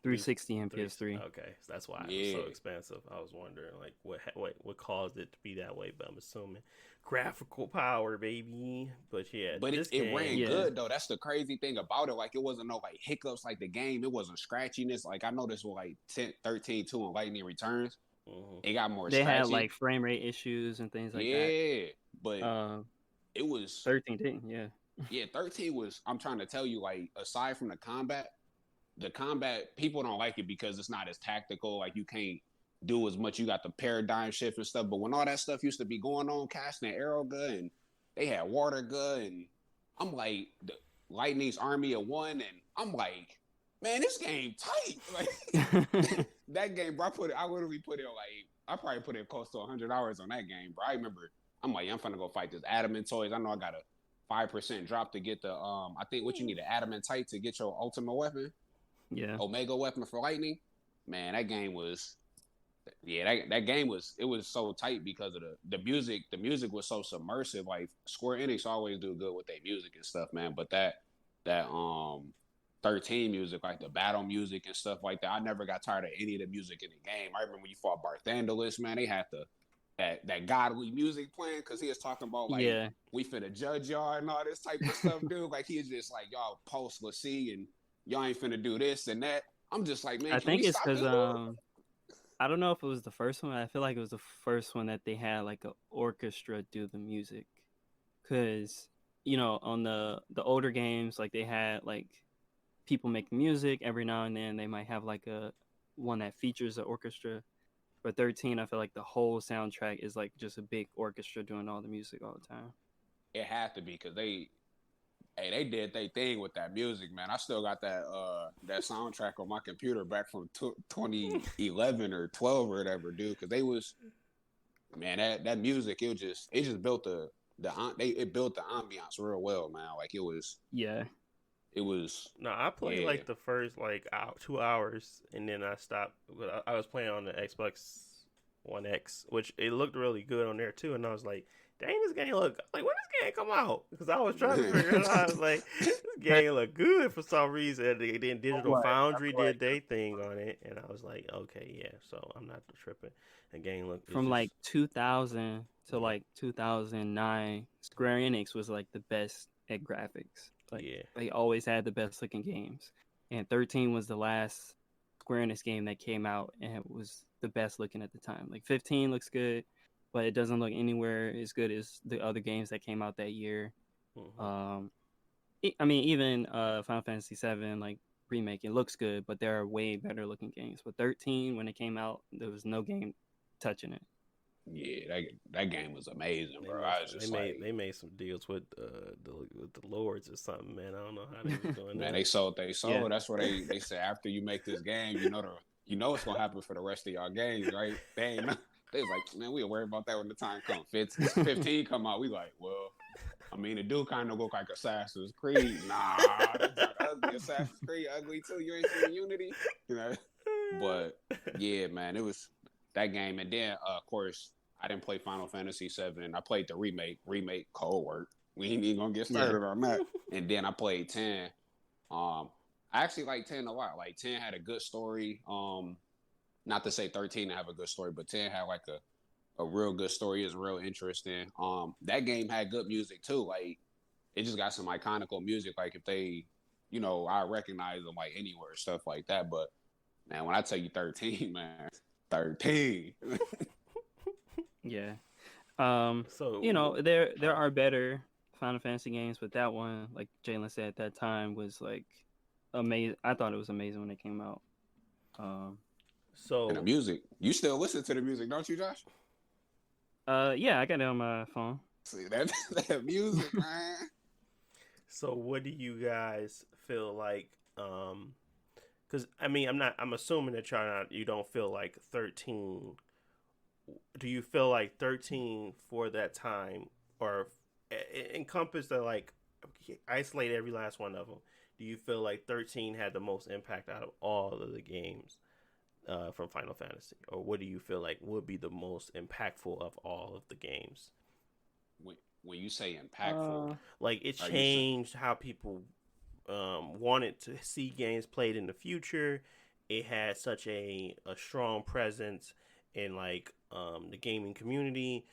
S2: 360 and PS3.
S1: Okay, so that's why it was so
S3: Yeah,
S1: expensive. I was wondering like what caused it to be that way, but I'm assuming graphical power, baby. But yeah,
S3: but
S1: this
S3: it ran
S1: game,
S2: Yeah.
S3: good though. That's the crazy thing about it. Like it wasn't no like hiccups like the game. It wasn't scratchiness. Like I noticed with like 10, 13, 2 and Lightning Returns,
S1: mhm.
S3: it got more
S2: They had
S3: scratchy.
S2: like frame rate issues and things like that.
S3: Yeah, but
S2: Uh,
S3: it was
S2: 13 didn't, yeah.
S3: yeah. 13 was. I'm trying to tell you, like aside from the combat people don't like it because it's not as tactical. Like you can't do as much. You got the paradigm shift and stuff. But when all that stuff used to be going on, casting an arrow gun, and they had water gun, and I'm like the Lightning's Army of One, and I'm like, man, this game tight. Like that game, bro. I literally put it like I probably put it close to 100 hours on that game, bro. I remember. I'm like, I'm finna go fight this adamant toys. I know I got a 5% drop to get the I think what you need an adamantite to get your ultimate weapon.
S2: Yeah.
S3: Omega weapon for lightning. Man, that game was that game was it was so tight because of the music. The music was so submersive. Like Square Enix always do good with their music and stuff, man. But that 13 music, like the battle music and stuff like that, I never got tired of any of the music in the game. I remember when you fought Barthandelus, man, they had that godly music playing because he was talking about like
S2: Yeah.
S3: we finna judge y'all and all this type of stuff, dude. Like he was just like y'all post see and y'all ain't finna do this and that. I'm just like, man,
S2: I
S3: can we
S2: think it's
S3: stop
S2: because
S3: this, dude?
S2: I don't know if it was the first one. I feel like it was the first one that they had like an orchestra do the music. Because on the older games, like they had like people making music every now and then. They might have like a one that features an orchestra. For 13, I feel like the whole soundtrack is like just a big orchestra doing all the music all the time.
S3: It had to be because they did their thing with that music, man. I still got that soundtrack on my computer back from 2011 or 12 or whatever, dude. Because they was man that music it just built it built the ambiance real well, man. Like
S2: Yeah.
S3: it was
S1: No, I played
S3: yeah.
S1: like the first like 2 hours, and then I stopped. I was playing on the Xbox One X, which it looked really good on there too. And I was like, dang, this game look like when this game come out? Because I was trying to figure it out. I was like, this game look good for some reason. And then Digital
S2: I
S1: Foundry
S2: feel
S1: did
S2: like
S1: their thing on it, and I was like, okay, yeah. So I'm not tripping. The game look is
S2: from
S1: just
S2: like 2000 to
S1: yeah,
S2: like 2009, Square Enix was like the best at graphics. Like
S1: yeah.
S2: they always had the best looking games, and 13 was the last Square Enix game that came out, and it was the best looking at the time. Like 15 looks good, but it doesn't look anywhere as good as the other games that came out that year.
S1: Mm-hmm.
S2: Um, I mean, even Final Fantasy 7 like remake, it looks good, but there are way better looking games. But 13, when it came out, there was no game touching it.
S3: Yeah, that game was amazing,
S1: They
S3: bro.
S1: must
S3: I was
S1: they
S3: just
S1: made
S3: like,
S1: they made some deals with the lords or something, man. I don't know how they was doing
S3: man,
S1: that.
S3: they sold.
S2: Yeah.
S3: That's what they said. After you make this game, you know what's gonna happen for the rest of y'all games, right? They ain't. They was like, man, we'll worry about that when the time comes. 15 come out, we like, well, I mean, it do kind of look like Assassin's Creed. Nah, that's like ugly. Assassin's Creed ugly too. You ain't seen Unity, you know. But yeah, man, it was that game. And then, of course, I didn't play Final Fantasy VII. I played the remake Cold Work. We ain't even gonna get started on that. And then I played 10. I actually like 10 a lot. Like 10 had a good story. Not to say 13 didn't have a good story, but 10 had like a real good story. Is real interesting. That game had good music too. Like it just got some iconical music. Like if they, I recognize them like anywhere, stuff like that. But man, when I tell you 13, man, 13.
S2: Yeah.
S1: So
S2: There are better Final Fantasy games, but that one, like Jalen said at that time, was like amazing. I thought it was amazing when it came out. Um,
S3: And the
S1: so
S3: music, you still listen to the music, don't you, Josh?
S2: yeah, I got it on my phone.
S3: See that music, man.
S1: so what do you guys feel like? Because I mean, I'm assuming that you don't feel like 13. Do you feel like 13 for that time, or encompass the like isolate every last one of them? Do you feel like 13 had the most impact out of all of the games from Final Fantasy, or what do you feel like would be the most impactful of all of the games?
S3: When you say impactful,
S1: Like it
S3: are you saying?
S1: changed how people wanted to see games played in the future. It had such a strong presence in like the gaming community.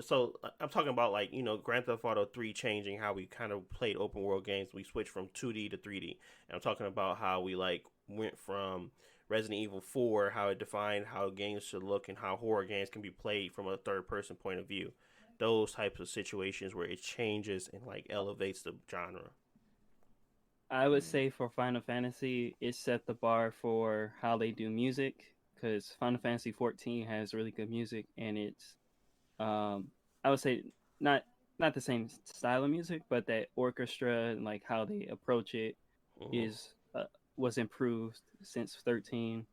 S1: So I'm talking about like Grand Theft Auto 3 changing how we kind of played open world games. We switched from 2D to 3D. And I'm talking about how we like went from Resident Evil 4, how it defined how games should look and how horror games can be played from a third person point of view. Those types of situations where it changes and like elevates the genre.
S2: I would say for Final Fantasy, it set the bar for how they do music because Final Fantasy 14 has really good music, and it's I would say not not the same style of music, but that orchestra and like how they approach it
S1: Mm-hmm.
S2: is was improved since 13.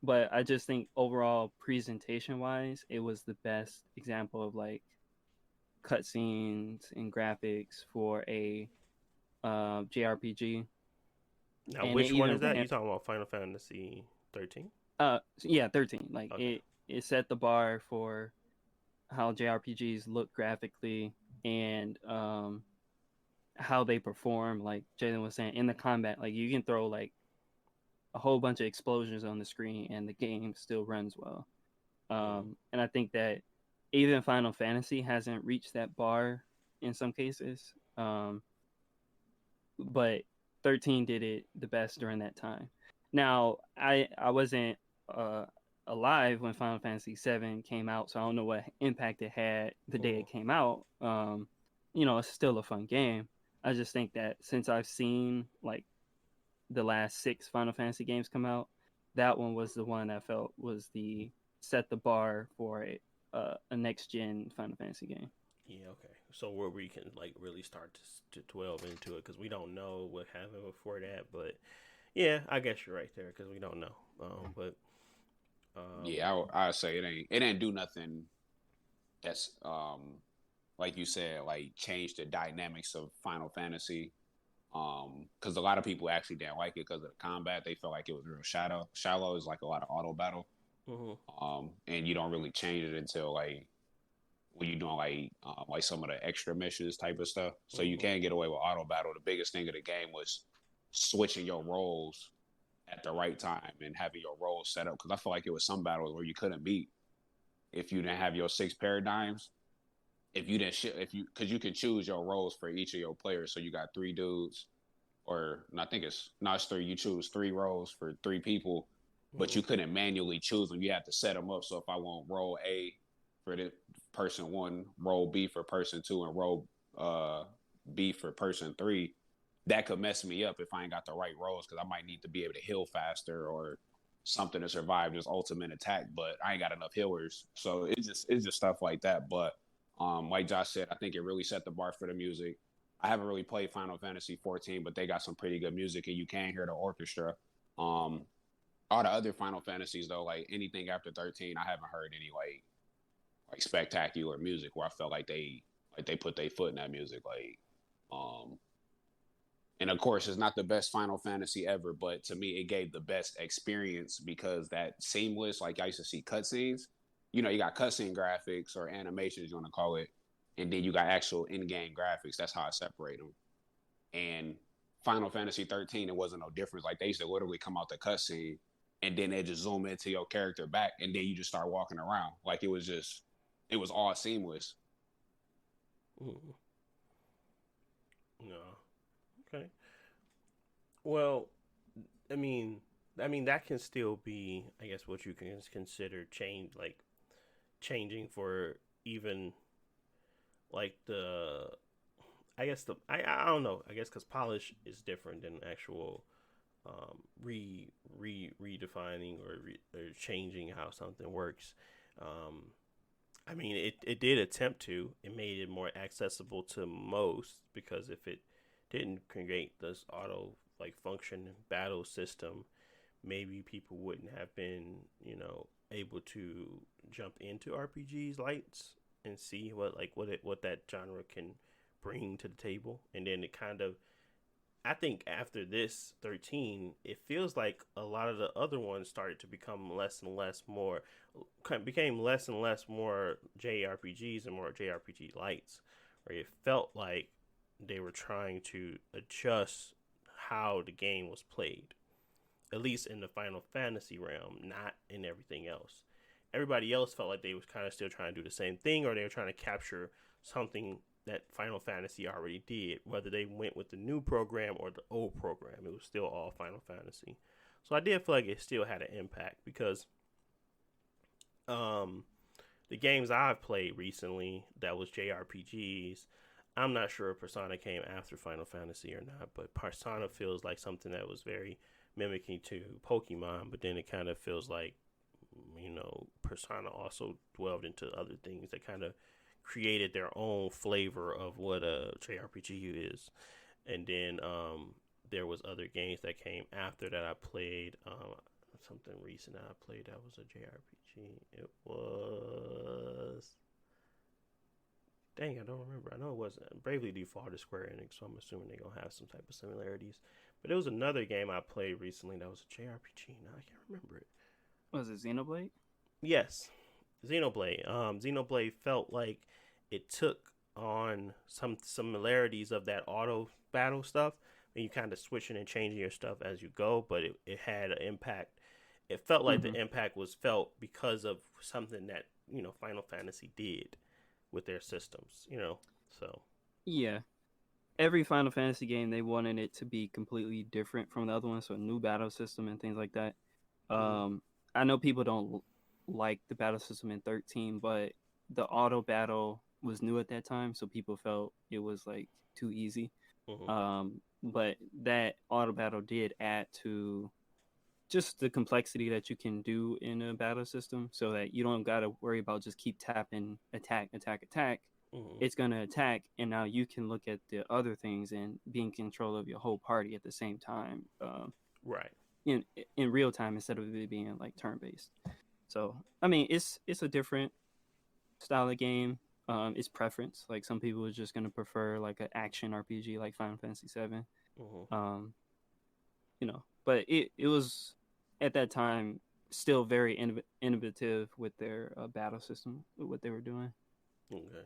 S2: But I just think overall presentation wise, it was the best example of like cutscenes and graphics for a JRPG,
S1: Now,
S2: and it
S1: which one
S2: even
S1: is that?
S2: ran.
S1: You talking about Final Fantasy 13?
S2: Yeah, 13. Like
S1: Okay.
S2: it set the bar for how JRPGs look graphically and how they perform. Like Jalen was saying, in the combat, like you can throw like a whole bunch of explosions on the screen and the game still runs well.
S1: Mm-hmm.
S2: And I think that even Final Fantasy hasn't reached that bar in some cases. But 13 did it the best during that time. Now, I wasn't uh, alive when Final Fantasy 7 came out, so I don't know what impact it had the day
S1: Mm-hmm.
S2: it came out. It's still a fun game. I just think that since I've seen like the last 6 Final Fantasy games come out, that one was the one I felt was the set the bar for a next gen Final Fantasy game.
S1: Yeah, okay. So where we can like really start to delve into it because we don't know what happened before that, but yeah, I guess you're right there because we don't know. But
S3: Yeah, I say it didn't do nothing. That's like you said, like change the dynamics of Final Fantasy. Because a lot of people actually didn't like it because of the combat. They felt like it was real shallow. Shallow is like a lot of auto battle.
S1: Mm-hmm.
S3: And you don't really change it until like when you're doing like some of the extra missions type of stuff. So you
S1: Mm-hmm.
S3: can get away with auto battle. The biggest thing of the game was switching your roles at the right time and having your roles set up. Because I feel like it was some battles where you couldn't beat if you didn't have your 6 paradigms. If you didn't, if you, because you can choose your roles for each of your players. So you got 3 dudes, or no, I think it's 3. You choose 3 roles for 3 people, but
S1: Mm-hmm.
S3: you couldn't manually choose them. You had to set them up. So if I want role A for the person 1, role B for person 2, and role uh, B for person 3, that could mess me up if I ain't got the right roles, because I might need to be able to heal faster or something to survive this ultimate attack, but I ain't got enough healers. So it's just stuff like that. But like Josh said, I think it really set the bar for the music. I haven't really played Final Fantasy 14, but they got some pretty good music, and you can hear the orchestra. Um, all the other Final Fantasies though, like anything after 13, I haven't heard any like spectacular music where I felt like they put their foot in that music. Um, and of course, it's not the best Final Fantasy ever, but to me, it gave the best experience because that seamless, like I used to see cutscenes. You got cutscene graphics or animations, you want to call it, and then you got actual in-game graphics. That's how I separate them. And Final Fantasy 13, it wasn't no difference. Like they used to literally come out the cutscene, and then they just zoom into your character back, and then you just start walking around. Like it was all seamless.
S1: Mm-hmm. No. Okay. Well, I mean, that can still be, I guess, what you can consider changing for even like I guess I don't know. I guess because polish is different than actual redefining or changing how something works. Um, I mean, it did attempt to. It made it more accessible to most because if it didn't create this auto like function battle system, maybe people wouldn't have been able to jump into RPGs lights and see what that genre can bring to the table. And then it kind of, I think after this 13, it feels like a lot of the other ones started to become less and less more, became less and less more JRPGs and more JRPG lights, where it felt like they were trying to adjust how the game was played, at least in the Final Fantasy realm, not in everything else. Everybody else felt like they was kind of still trying to do the same thing, or they were trying to capture something that Final Fantasy already did. Whether they went with the new program or the old program, it was still all Final Fantasy. So I did feel like it still had an impact because um, the games I've played recently that was JRPGs, I'm not sure if Persona came after Final Fantasy or not, but Persona feels like something that was very mimicking to Pokemon, but then it kind of feels like Persona also dwelled into other things that kind of created their own flavor of what a JRPG is. And then there was other games that came after that I played. Something recent I played that was a JRPG. It was, dang, I don't remember. I know it wasn't Bravely Default is Square Enix, so I'm assuming they're gonna have some type of similarities. But it was another game I played recently that was a JRPG. Now I can't remember it.
S2: Was it Xenoblade?
S1: Yes, Xenoblade. Xenoblade felt like it took on some similarities of that auto battle stuff, and you kind of switching and changing your stuff as you go. But it had an impact. It felt like the impact was felt because of something that Final Fantasy did with their systems. So
S2: Yeah. Every Final Fantasy game, they wanted it to be completely different from the other ones, so a new battle system and things like that.
S1: mm-hmm.
S2: I know people don't like the battle system in 13, but the auto battle was new at that time, so people felt it was like too easy.
S1: Mm-hmm.
S2: But that auto battle did add to just the complexity that you can do in a battle system, so that you don't gotta worry about just keep tapping attack, attack, attack.
S1: Mm-hmm.
S2: It's gonna attack, and now you can look at the other things and be in control of your whole party at the same time.
S1: Right.
S2: In real time instead of it being like turn based. So I mean, it's a different style of game. It's preference. Like some people are just gonna prefer like an action RPG like Final Fantasy VII.
S1: Mm-hmm.
S2: But it was at that time still very innovative with their battle system, with what they were doing.
S1: Okay.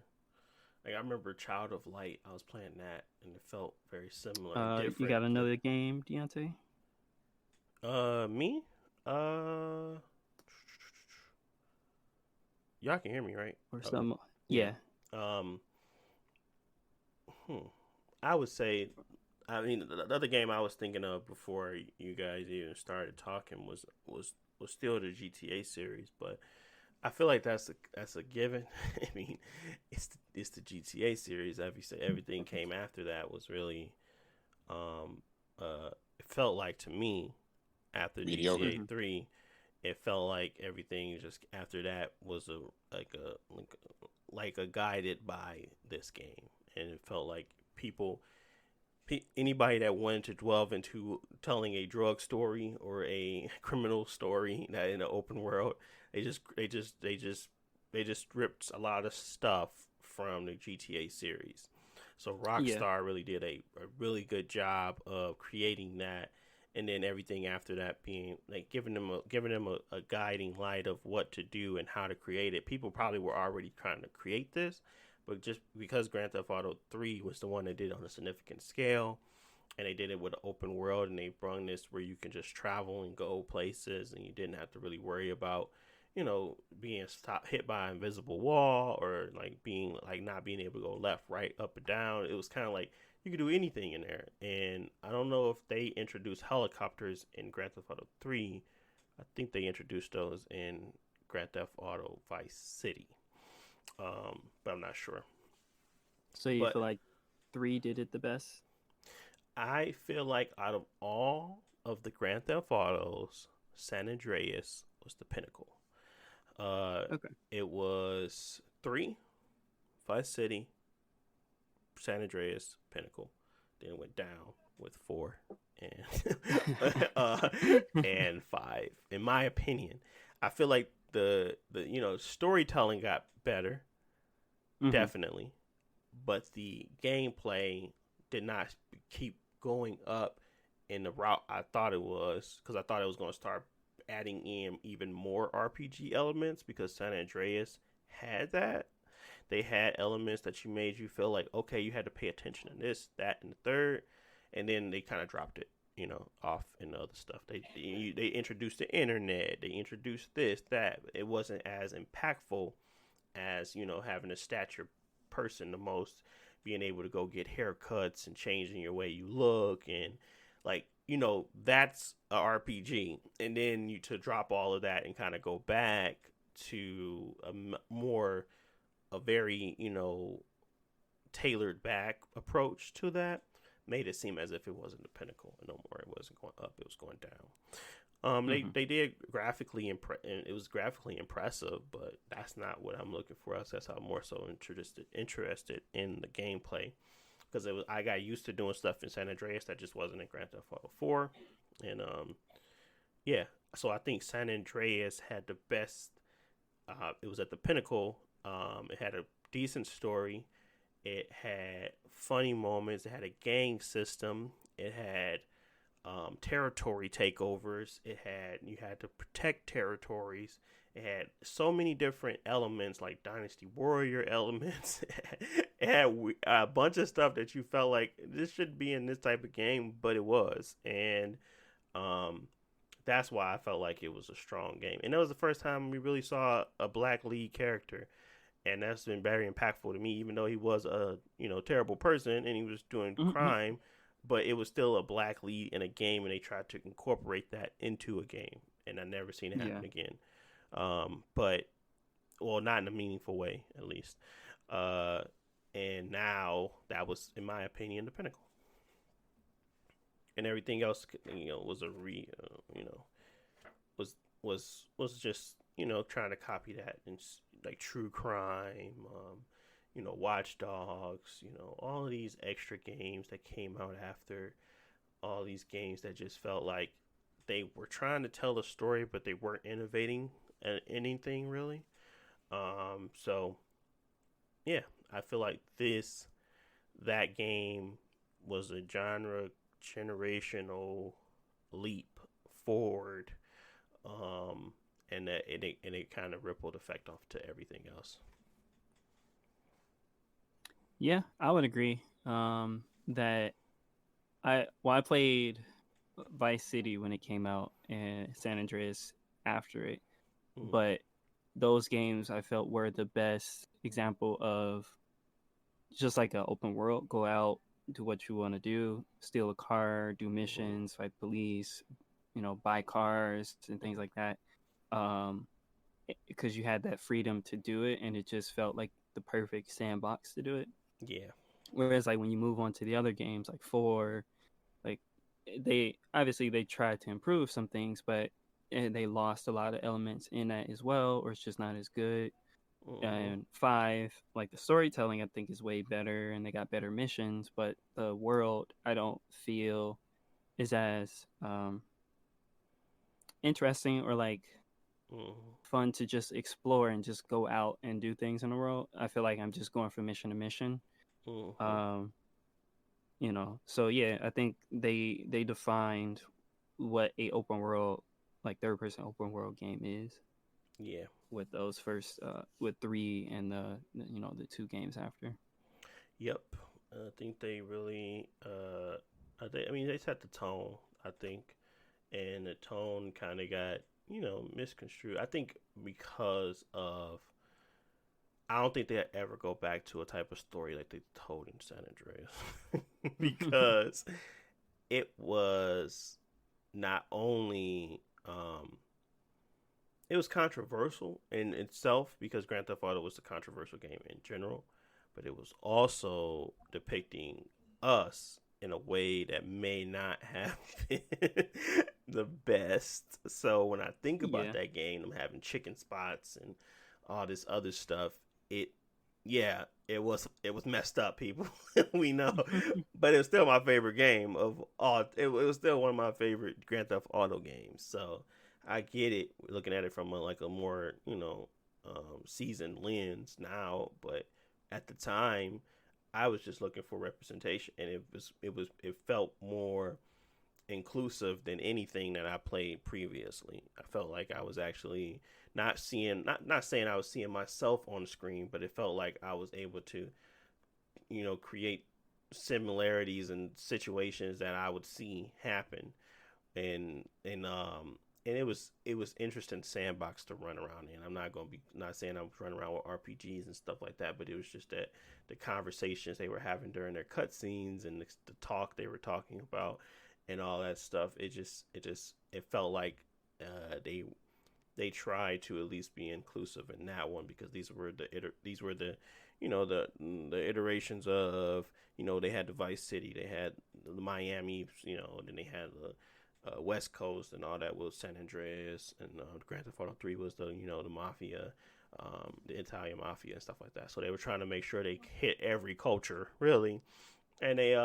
S1: Like I remember Child of Light. I was playing that, and it felt very similar and
S2: You
S1: different.
S2: got another game, Deontay?
S1: Me? Uh, y'all can hear me, right?
S2: Or
S1: Okay.
S2: some?
S1: Yeah.
S2: Yeah.
S1: Um, I would say, I mean, the other game I was thinking of before you guys even started talking was still the GTA series, but I feel like that's a given. I mean, it's the GTA series. Everything came after that was really, um, it felt like to me after
S3: Mediocre.
S1: GTA 3, it felt like everything just after that was like a guided by this game, and it felt like people anybody that wanted to delve into telling a drug story or a criminal story that in an open world, they just ripped a lot of stuff from the GTA series. So
S2: Yeah.
S1: Rockstar really did a really good job of creating that, and then everything after that being like giving them a guiding light of what to do and how to create it. People probably were already trying to create this, but just because Grand Theft Auto 3 was the one that did it on a significant scale, and they did it with an open world, and they brought this where you can just travel and go places, and you didn't have to really worry about, being hit by an invisible wall or like being like not being able to go left, right, up, and down. It was kind of like you could do anything in there. And I don't know if they introduced helicopters in Grand Theft Auto 3. I think they introduced those in Grand Theft Auto Vice City, but I'm not sure.
S2: So you
S1: But
S2: feel like 3 did it the best?
S1: I feel like out of all of the Grand Theft Autos, San Andreas was the pinnacle.
S2: Okay.
S1: It was 3, Vice City, San Andreas, pinnacle. Then it went down with 4 and and 5. In my opinion, I feel like the storytelling got better, definitely, but the gameplay did not keep going up in the route I thought it was, because I thought it was going to start adding in even more RPG elements, because San Andreas had that. They had elements that you made you feel like, okay, you had to pay attention to this, that, and the third, and then they kind of dropped it, off in the other stuff. They introduced the internet, they introduced this, that. It wasn't as impactful as having a stature person the most, being able to go get haircuts and changing your way you look, and like that's a RPG. And then you to drop all of that and kind of go back to a very tailored back approach to that, made it seem as if it wasn't the pinnacle no more. It wasn't going up, it was going down. They did graphically and it was graphically impressive, but that's not what I'm looking for. That's how I'm more so interested in the gameplay, because I got used to doing stuff in San Andreas that just wasn't in Grand Theft Auto 4, and yeah. So I think San Andreas had the best. It was at the pinnacle. It had a decent story. It had funny moments. It had a gang system. It had territory takeovers. You had to protect territories. It had so many different elements, like Dynasty Warrior elements. It had a bunch of stuff that you felt like this should be in this type of game, but it was. And that's why I felt like it was a strong game. And that was the first time we really saw a black lead character. And that's been very impactful to me, even though he was a terrible person and he was doing crime, but it was still a black lead in a game, and they tried to incorporate that into a game, and I never seen it happen again. But not in a meaningful way, at least. And now that was, in my opinion, the pinnacle, and everything else, was was just trying to copy that, and like true crime, Watch Dogs, all of these extra games that came out after, all these games that just felt like they were trying to tell a story, but they weren't innovating anything really. So yeah, I feel like that game was a generational leap forward and that it kind of rippled effect off to everything else.
S2: Yeah, I would agree. That I played Vice City when it came out and San Andreas after it,
S1: Mm.
S2: but those games I felt were the best example of just like an open world. Go out, do what you want to do, steal a car, do
S1: Mm-hmm.
S2: missions, fight police, buy cars and things like that. Um, because you had that freedom to do it, and it just felt like the perfect sandbox to do it.
S1: Yeah.
S2: Whereas like when you move on to the other games like 4, like they tried to improve some things, but they lost a lot of elements in that as well, or it's just not as good.
S1: Mm-hmm.
S2: And 5, like the storytelling I think is way better, and they got better missions, but the world I don't feel is as interesting or like
S1: Mm-hmm.
S2: fun to just explore and just go out and do things in the world. I feel like I'm just going from mission to mission.
S1: Mm-hmm.
S2: Um, so yeah, I think they defined what a open world, like third person open world game is
S1: Yeah.
S2: with those first with 3 and the 2 games after.
S1: Yep. I think they really. I mean, they set the tone. I think, and the tone kind of got misconstrued. I think because of I don't think they'll ever go back to a type of story like they told in San Andreas because it was not only it was controversial in itself because Grand Theft Auto was a controversial game in general, but it was also depicting us in a way that may not have been the best. So when I think about
S2: Yeah.
S1: that game, them having chicken spots and all this other stuff, it yeah, it was messed up, people. We know, but it was still my favorite game of all. It was still one of my favorite Grand Theft Auto games. So I get it, looking at it from a more seasoned lens now, but at the time, I was just looking for representation, and it felt more inclusive than anything that I played previously. I felt like I was actually not saying I was seeing myself on the screen, but it felt like I was able to create similarities and situations that I would see happen, and it was interesting sandbox to run around in. I'm not saying I was running around with RPGs and stuff like that, but it was just that the conversations they were having during their cutscenes and the talk they were talking about and all that stuff. It felt like they tried to at least be inclusive in that one because these were the the iterations of they had the Vice City, they had the Miami, and then they had the West Coast and all that was San Andreas, and Grand Theft Auto 3 was the mafia, the Italian mafia and stuff like that. So they were trying to make sure they hit every culture really, and they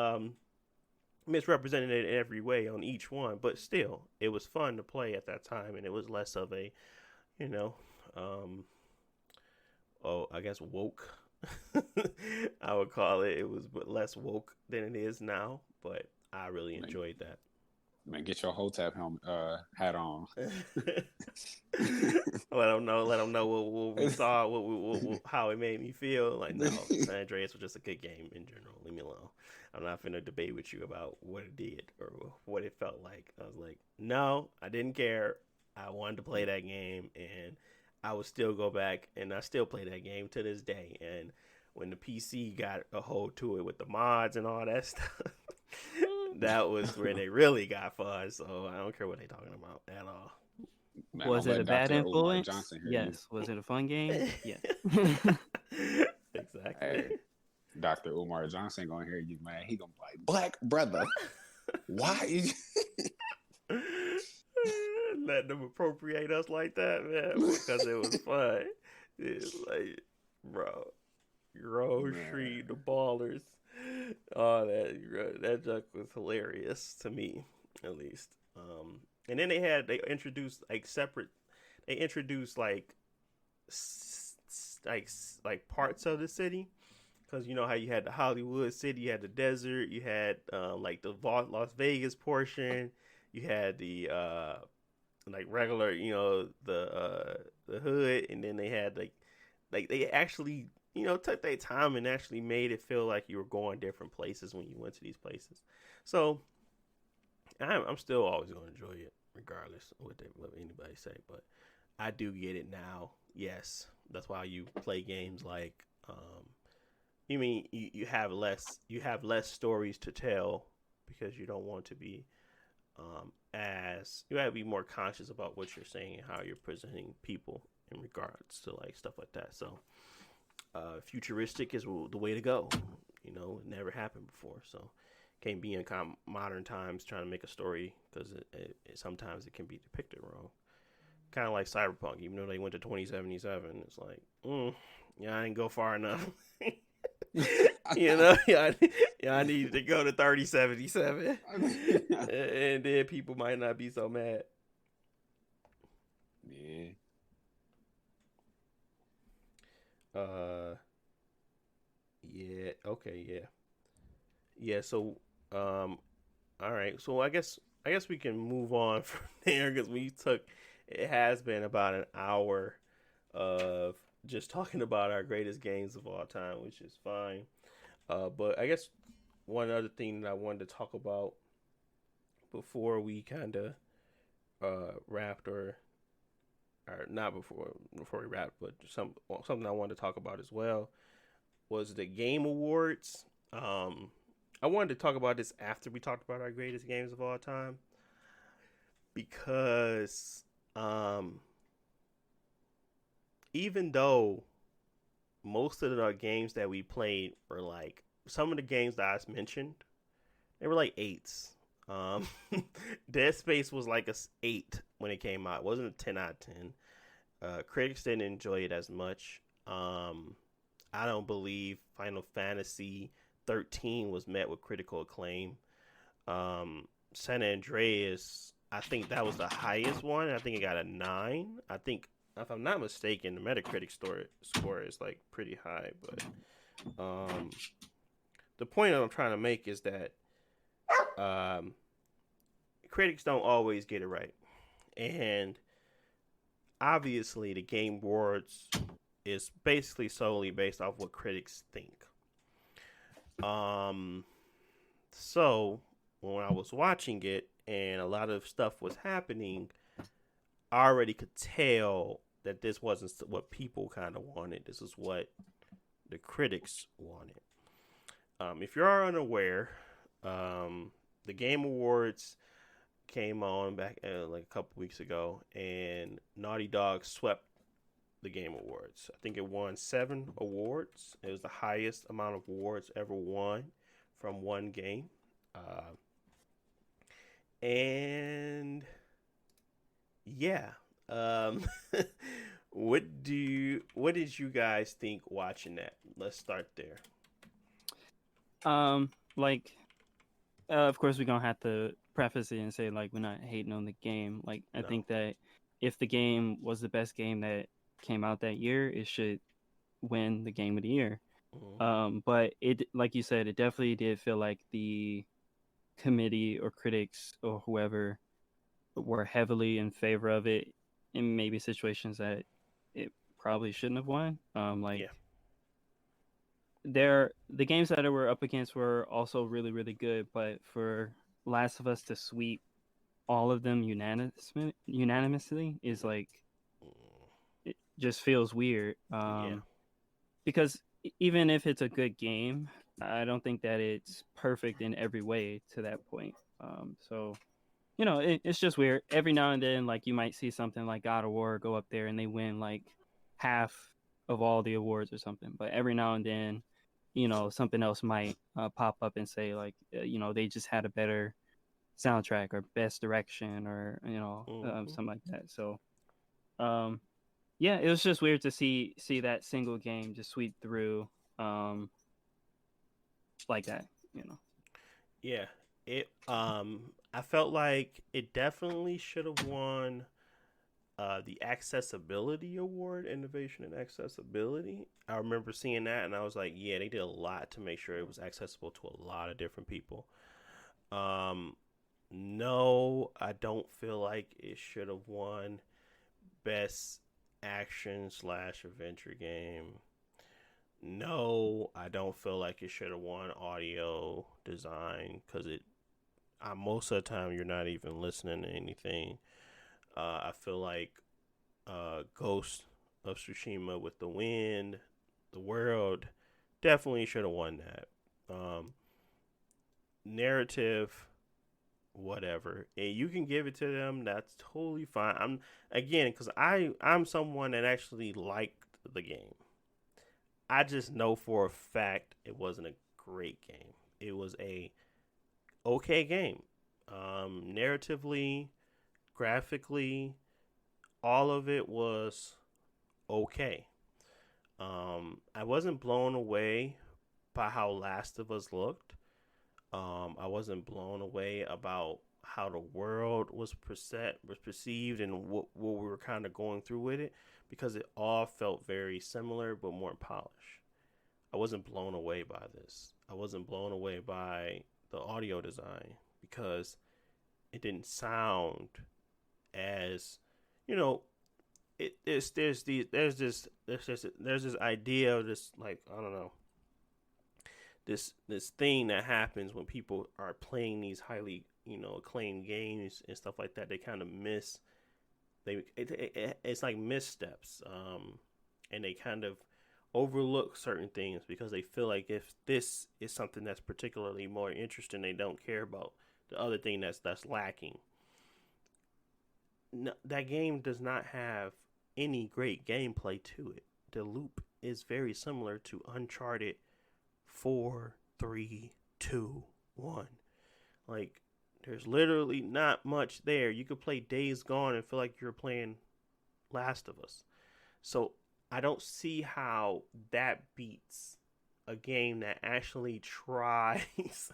S1: misrepresented it in every way on each one. But still, it was fun to play at that time, and it was less of a you know, um, I guess woke. I would call it. It was less woke than it is now, but I really
S3: Man,
S1: enjoyed that.
S3: man, get your Hotep helmet, hat on.
S1: Let them know what we saw, how it made me feel. Like, no, San Andreas was just a good game in general. Leave me alone. I'm not finna debate with you about what it did or what it felt like. I was like, no, I didn't care. I wanted to play that game, and I would still go back, and I still play that game to this day. And when the PC got a hold to it with the mods and all that stuff, that was where they really got fun. So I don't care what they're talking about at all.
S3: Man,
S2: Was
S3: don't
S2: it a
S3: let
S2: bad
S3: Dr. Umar
S2: influence?
S3: Johnson hear you.
S2: Yes. Was it a fun game? Yes.
S1: Exactly.
S3: Hey, Dr. Umar Johnson gonna hear you, man. He gonna be like, "Black brother, why you?"
S1: Letting them appropriate us like that, man, because it was fun. It's like, bro, Grove Street, the Ballers, all that junk was hilarious to me, at least. And then they introduced like separate, they introduced like parts of the city. Because you know how you had the Hollywood city, you had the desert, you had like the Las Vegas portion, you had like regular, the hood, and then they had like they actually took their time and actually made it feel like you were going different places when you went to these places. So I'm still always going to enjoy it regardless of what anybody say. But I do get it now. Yes, that's why you play games like you mean you have less stories to tell because you don't want to be as you have to be more conscious about what you're saying and how you're presenting people in regards to like stuff like that. So futuristic is the way to go. It never happened before, so can't be in modern times trying to make a story because sometimes it can be depicted wrong. Kind of like Cyberpunk, even though they went to 2077, it's like, yeah, I didn't go far enough. Yeah, I needed to go to 3077, and then people might not be so mad.
S3: Yeah.
S1: Yeah. Okay. Yeah. Yeah. So, all right. So I guess we can move on from there because it has been about an hour of just talking about our greatest games of all time, which is fine. But I guess one other thing that I wanted to talk about before we kind of wrapped or not before we wrapped, but something I wanted to talk about as well was the Game Awards. I wanted to talk about this after we talked about our greatest games of all time because even though most of the games that we played were like some of the games that I mentioned, they were like 8s. Dead Space was like a 8 when it came out. It wasn't a 10 out of 10. Critics didn't enjoy it as much. I don't believe Final Fantasy 13 was met with critical acclaim. San Andreas, I think that was the highest one. I think it got a 9. I think, if I'm not mistaken, the Metacritic score is like pretty high. But the point that I'm trying to make is that critics don't always get it right, and obviously the Game Awards is basically solely based off what critics think. So when I was watching it and a lot of stuff was happening, I already could tell that this wasn't what people kind of wanted. This is what the critics wanted. If you're unaware, the Game Awards came on back like a couple weeks ago, and Naughty Dog swept the Game Awards. I think it won 7 awards. It was the highest amount of awards ever won from one game. And yeah, what did you guys think watching that? Let's start there.
S2: Like, of course, we're gonna have to preface it and say like we're not hating on the game. Like, I think that if the game was the best game that came out that year, it should win the game of the year.
S1: Mm-hmm.
S2: But it, like you said, it definitely did feel like the committee or critics or whoever were heavily in favor of it in maybe situations that it probably shouldn't have won.
S1: Yeah.
S2: The games that it were up against were also really, really good, but for Last of Us to sweep all of them unanimously is like, it just feels weird.
S1: Yeah.
S2: Because even if it's a good game, I don't think that it's perfect in every way to that point. So it's just weird. Every now and then, like, you might see something like God of War go up there and they win like half of all the awards or something. But every now and then, something else might pop up and say like, they just had a better soundtrack or best direction or something like that. So, yeah, it was just weird to see that single game just sweep through like that.
S1: Yeah. It I felt like it definitely should have won the Accessibility Award, Innovation and Accessibility. I remember seeing that and I was like, yeah, they did a lot to make sure it was accessible to a lot of different people. No, I don't feel like it should have won best action slash adventure game. No, I don't feel like it should have won audio design because most of the time you're not even listening to anything. I feel like Ghost of Tsushima with the wind, the world, definitely should have won that. Narrative, whatever. And you can give it to them. That's totally fine. Because I'm someone that actually liked the game. I just know for a fact it wasn't a great game. It was a okay game. Narratively, graphically, all of it was okay. I wasn't blown away by how Last of Us looked. I wasn't blown away about how the world was perceived and what we were kind of going through with it because it all felt very similar but more polished. I wasn't blown away by this. I wasn't blown away by the audio design because it didn't sound as, you know, there's this idea of this, like, I don't know, this thing that happens when people are playing these highly, acclaimed games and stuff like that. They kind of it's like missteps, and they kind of overlook certain things because they feel like if this is something that's particularly more interesting, they don't care about the other thing that's lacking. No, that game does not have any great gameplay to it. The loop is very similar to Uncharted 4, 3, 2, 1. Like, there's literally not much there. You could play Days Gone and feel like you're playing Last of Us. So I don't see how that beats a game that actually tries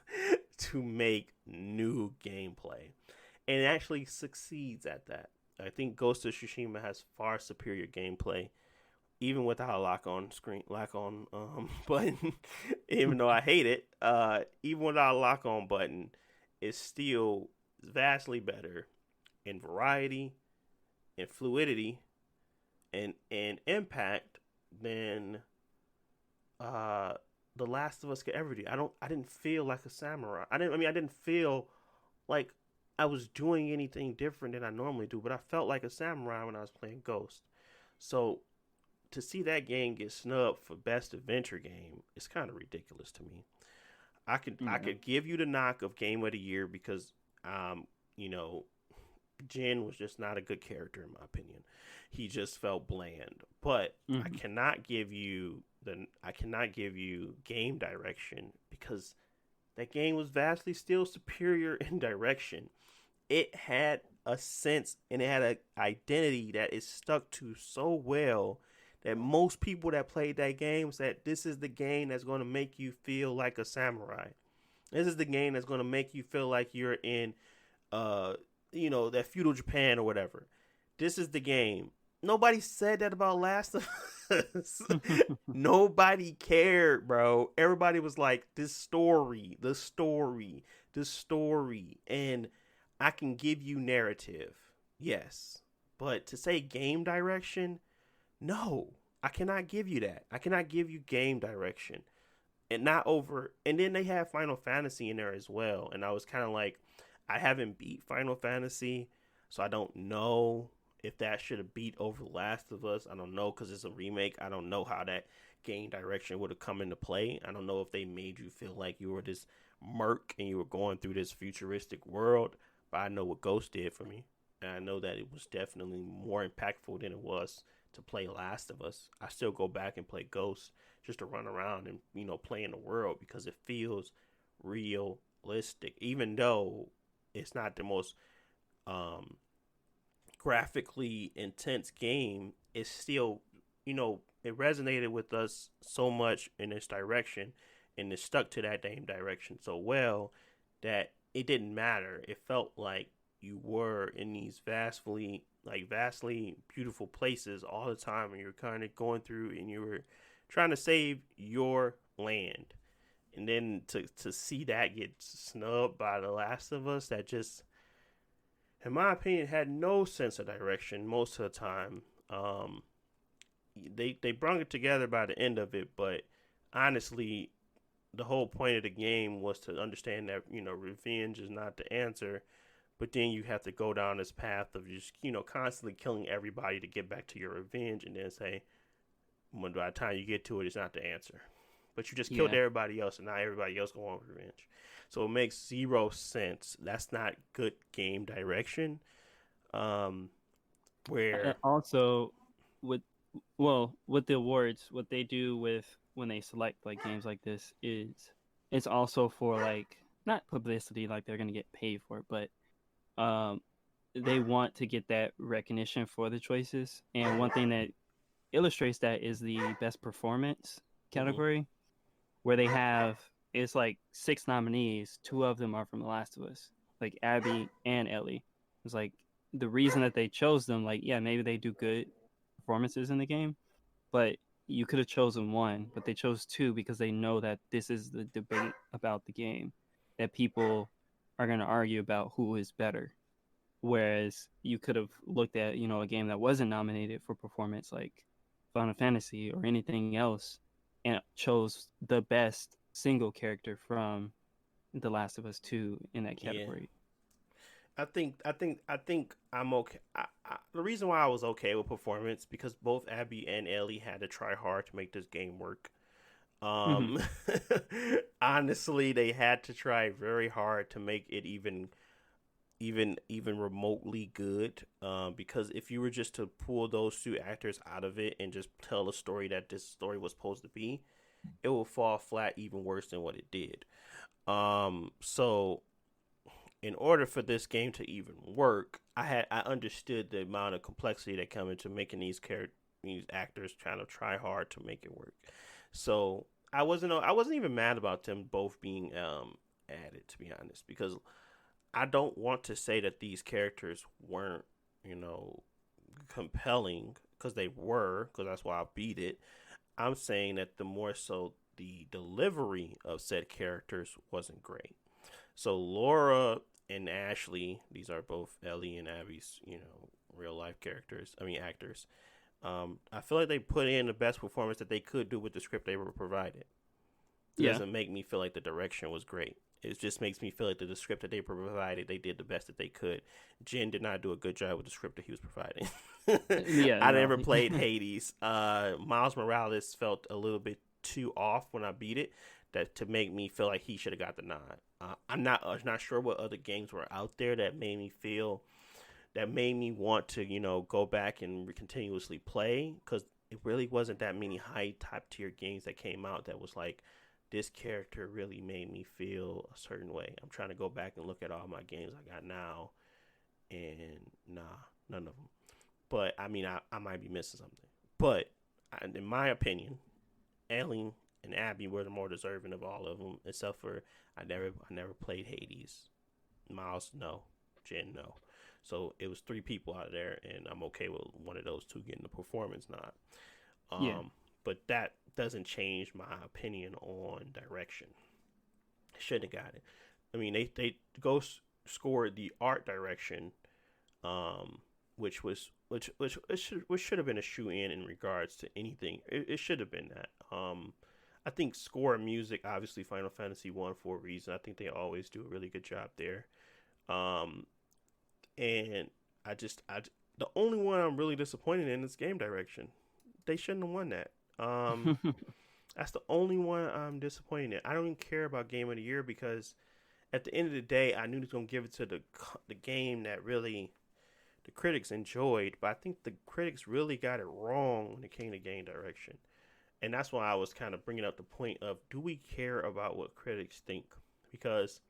S1: to make new gameplay and actually succeeds at that. I think Ghost of Tsushima has far superior gameplay, even without a lock on button. Even though I hate it, even without a lock on button, it's still vastly better in variety, in fluidity, and impact than The Last of Us could ever do. I didn't feel like a samurai. I didn't feel like I was doing anything different than I normally do, but I felt like a samurai when I was playing Ghost. So to see that game get snubbed for best adventure game is kind of ridiculous to me. I could give you the knock of game of the year because Jin was just not a good character in my opinion. He just felt bland. But I cannot give you game direction because that game was vastly still superior in direction. It had a sense and it had an identity that is stuck to so well that most people that played that game said this is the game that's going to make you feel like a samurai. This is the game that's going to make you feel like you're in that feudal Japan or whatever. This is the game. Nobody said that about Last of Us. Nobody cared, bro. Everybody was like, the story. And I can give you narrative. Yes. But to say game direction, no. I cannot give you that. I cannot give you game direction. And then they have Final Fantasy in there as well. And I was kind of like, I haven't beat Final Fantasy, so I don't know if that should have beat over The Last of Us. I don't know because it's a remake. I don't know how that game direction would have come into play. I don't know if they made you feel like you were this merc and you were going through this futuristic world. But I know what Ghost did for me. And I know that it was definitely more impactful than it was to play Last of Us. I still go back and play Ghost just to run around and, play in the world because it feels realistic. Even though it's not the most graphically intense game, it's still, it resonated with us so much in this direction and it stuck to that same direction so well that it didn't matter. It felt like you were in these vastly beautiful places all the time and you're kind of going through and you were trying to save your land. and then to see that get snubbed by The Last of Us, that just, in my opinion, had no sense of direction most of the time. They brung it together by the end of it, but honestly, the whole point of the game was to understand that revenge is not the answer, but then you have to go down this path of just constantly killing everybody to get back to your revenge, and then say, when by the time you get to it, it's not the answer. But you just killed everybody else, and now everybody else go on revenge. So it makes zero sense. That's not good game direction. Where
S2: also with with the awards, what they do with when they select like games like this is it's also for like not publicity, like they're gonna get paid for it, but they want to get that recognition for the choices. And one thing that illustrates that is the best performance category, where they have it's like 6 nominees. 2 of them are from The Last of Us, like Abby and Ellie. It's like the reason that they chose them, like maybe they do good performances in the game, but you could have chosen 1, but they chose 2 because they know that this is the debate about the game, that people are going to argue about who is better. Whereas you could have looked at a game that wasn't nominated for performance, like Final Fantasy or anything else, and chose the best single character from The Last of Us 2 in that category.
S1: I think I'm okay. The reason why I was okay with performance, because both Abby and Ellie had to try hard to make this game work. Honestly, they had to try very hard to make it even remotely good. Because if you were just to pull those 2 actors out of it and just tell a story that this story was supposed to be, it will fall flat even worse than what it did. So in order for this game to even work, I understood the amount of complexity that come into making these actors trying to try hard to make it work. So I wasn't even mad about them both being added, to be honest, because I don't want to say that these characters weren't compelling, because they were, because that's why I beat it. I'm saying that the more so the delivery of said characters wasn't great. So Laura and Ashley, these are both Ellie and Abby's, real life characters. I mean actors. I feel like they put in the best performance that they could do with the script they were provided. It doesn't make me feel like the direction was great. It just makes me feel like the script that they provided, they did the best that they could. Jen did not do a good job with the script that he was providing. I never played Hades. Miles Morales felt a little bit too off when I beat it, that to make me feel like he should have got the nod. I'm not sure what other games were out there that made me want to go back and continuously play, because it really wasn't that many high top tier games that came out that was like, this character really made me feel a certain way. I'm trying to go back and look at all my games I got now, and nah, none of them. But I mean, I might be missing something. But in my opinion, Ellie and Abby were the more deserving of all of them, except for I never played Hades. Miles, no. Jen, no. So it was 3 people out of there, and I'm okay with one of those 2 getting the performance nod. But that doesn't change my opinion on direction. Shouldn't have got it. I mean, they scored the art direction, which should have been a shoe in regards to anything. It should have been that. I think score and music, obviously Final Fantasy 1 for a reason. I think they always do a really good job there. And the only one I'm really disappointed in is game direction. They shouldn't have won that. That's the only one I'm disappointed in. I don't even care about Game of the Year, because at the end of the day, I knew it was going to give it to the game that really the critics enjoyed, but I think the critics really got it wrong when it came to game direction. And that's why I was kind of bringing up the point of, do we care about what critics think? Because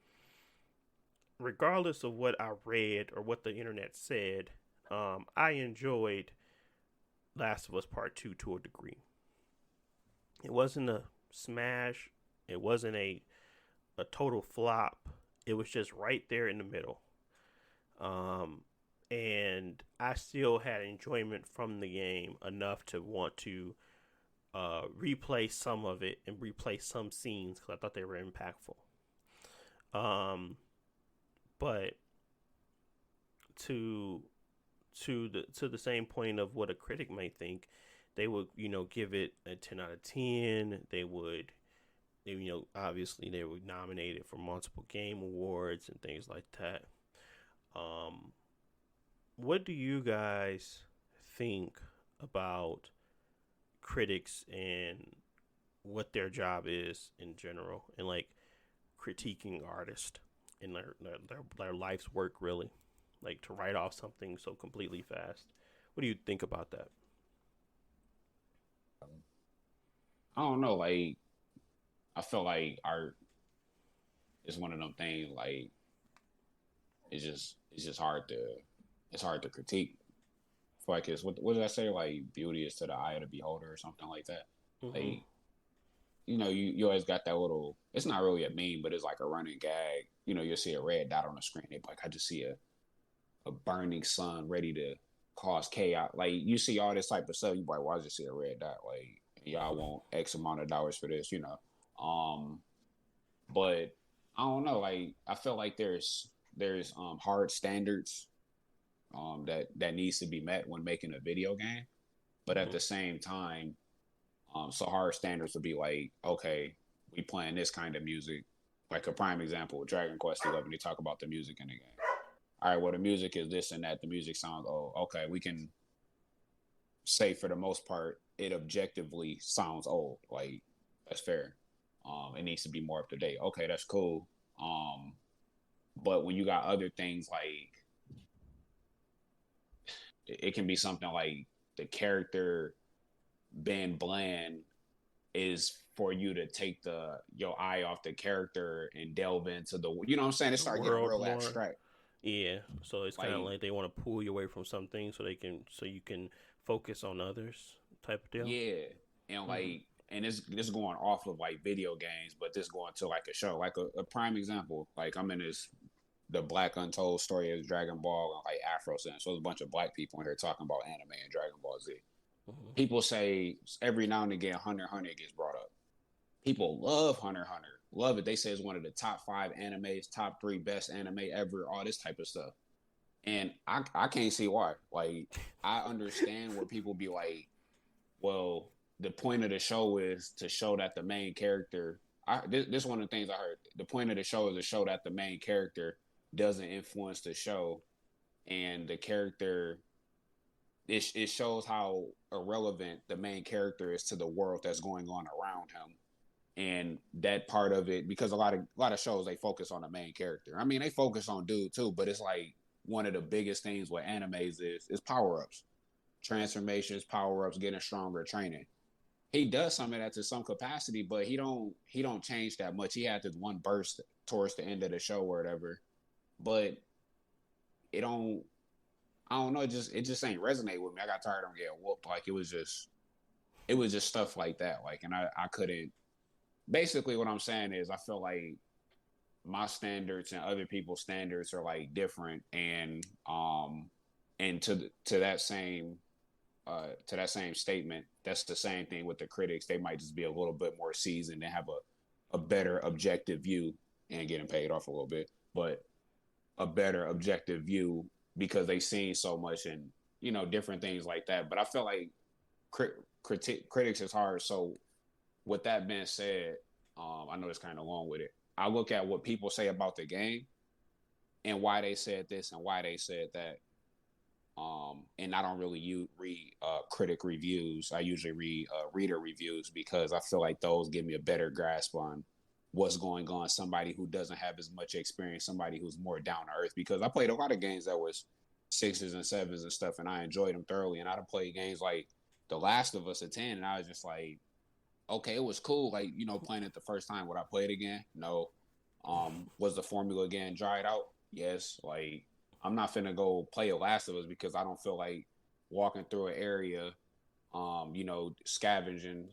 S1: regardless of what I read or what the internet said, I enjoyed Last of Us Part 2 to a degree. It wasn't a smash. It wasn't a total flop. It was just right there in the middle. And I still had enjoyment from the game enough to want to replay some of it and replay some scenes because I thought they were impactful. But to the same point of what a critic might think, they would give it a 10 out of 10. Obviously they were nominated for multiple game awards and things like that. What do you guys think about critics and what their job is in general, and like critiquing artists and their life's work, really, like to write off something so completely fast? What do you think about that?
S3: I don't know. Like, I feel like art is one of them things. Like, it's just hard to critique. I feel like it's what did I say? Like, beauty is to the eye of the beholder, or something like that.
S1: Mm-hmm.
S3: Like, you always got that little. It's not really a meme, but it's like a running gag. You'll see a red dot on the screen. They be like, I just see a burning sun ready to cause chaos. Like, you see all this type of stuff. You be like, why does it see a red dot? Like, y'all want X amount of dollars for this, But I don't know. Like, I feel like there's hard standards that needs to be met when making a video game, but at the same time, so hard standards would be like, okay, we playing this kind of music. Like a prime example, Dragon Quest 11. They talk about the music in the game. All right, well, the music is this and that. The music sounds old. Okay, we can say for the most part, it objectively sounds old. Like, that's fair. It needs to be more up to date. Okay, that's cool. But when you got other things like, it can be something like the character being bland is for you to take your eye off the character and delve into you know what I'm saying? It started getting real
S1: more
S3: abstract.
S1: Yeah, so it's kind of like they want to pull you away from something so you can focus on others, type of deal.
S3: Yeah, and like, and this going off of like video games, but this going to like a show, like a prime example. Like, I'm in the Black Untold Story of Dragon Ball and like Afro Sense. So there's a bunch of black people in here talking about anime and Dragon Ball Z. Mm-hmm. People say every now and again Hunter x Hunter gets brought up. People love Hunter x Hunter. Love it. They say it's one of the top 5 animes, top 3 best anime ever, all this type of stuff. And I can't see why. Like, I understand where people be like, well, the point of the show is to show that the main character, this is one of the things I heard. The point of the show is to show that the main character doesn't influence the show, and the character, it shows how irrelevant the main character is to the world that's going on around him. And that part of it, because a lot of shows, they focus on the main character. I mean, they focus on dude too, but it's like one of the biggest things with animes is power-ups, transformations, power-ups, getting stronger, training. He does some of that to some capacity, but he don't change that much. He had this one burst towards the end of the show or whatever, but I don't know. It just ain't resonate with me. I got tired of getting whooped. Like, it was just stuff like that. Like, and I couldn't. Basically, what I'm saying is, I feel like my standards and other people's standards are like different, and to that same statement, that's the same thing with the critics. They might just be a little bit more seasoned and have a better objective view, and getting paid off a little bit, but a better objective view because they've seen so much and different things like that. But I feel like critics is hard. So with that being said, I know it's kind of long with it. I look at what people say about the game and why they said this and why they said that. And I don't really read critic reviews. I usually read reader reviews because I feel like those give me a better grasp on what's going on. Somebody who doesn't have as much experience, somebody who's more down to earth. Because I played a lot of games that was 6s and 7s and stuff, and I enjoyed them thoroughly. And I'd played games like The Last of Us at 10, and I was just like, okay, it was cool. Like, playing it the first time. Would I play it again? No. Was the formula again dried out? Yes. Like, I'm not finna go play The Last of Us because I don't feel like walking through an area, scavenging,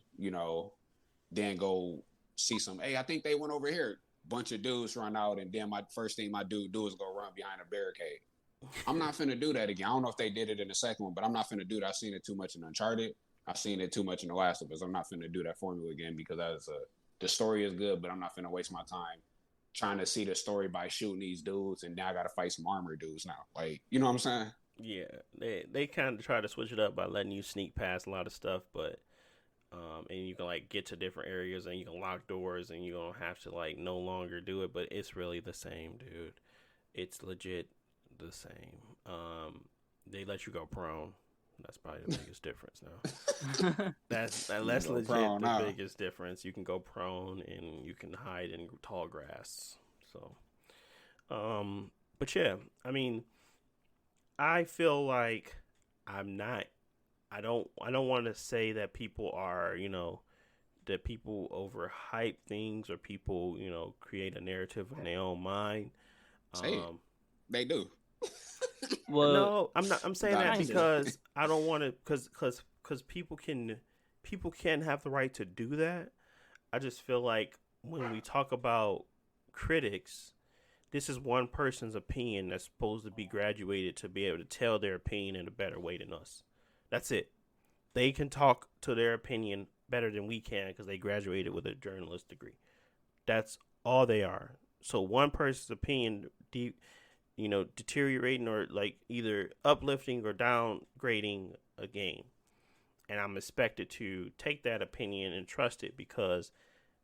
S3: then go see hey, I think they went over here. Bunch of dudes run out, and then my first thing my dude do is go run behind a barricade. I'm not finna do that again. I don't know if they did it in the second one, but I'm not finna do that. I've seen it too much in Uncharted. I've seen it too much in The Last of Us. I'm not finna do that formula again because the story is good, but I'm not finna waste my time trying to see the story by shooting these dudes, and now I gotta fight some armored dudes now. Like, you know what I'm saying?
S1: Yeah, they kind of try to switch it up by letting you sneak past a lot of stuff, but and you can like get to different areas and you can lock doors and you don't have to like no longer do it, but it's really the same, dude. It's legit the same. They let you go prone. That's probably the biggest difference now. That's legit
S3: prone,
S1: the
S3: nah.
S1: biggest difference. You can go prone and you can hide in tall grass. So, but yeah, I mean, I feel like I'm not. I don't want to say that people are, that people overhype things or people, create a narrative in their own mind.
S3: Say it. They do.
S2: Well,
S1: No, I'm not. I'm saying that
S2: kind of.
S1: because I don't want to, because people can have the right to do that. I just feel like when we talk about critics, this is one person's opinion that's supposed to be graduated to be able to tell their opinion in a better way than us. That's it. They can talk to their opinion better than we can because they graduated with a journalist degree. That's all they are. So one person's opinion, deteriorating or like either uplifting or downgrading a game, and I'm expected to take that opinion and trust it because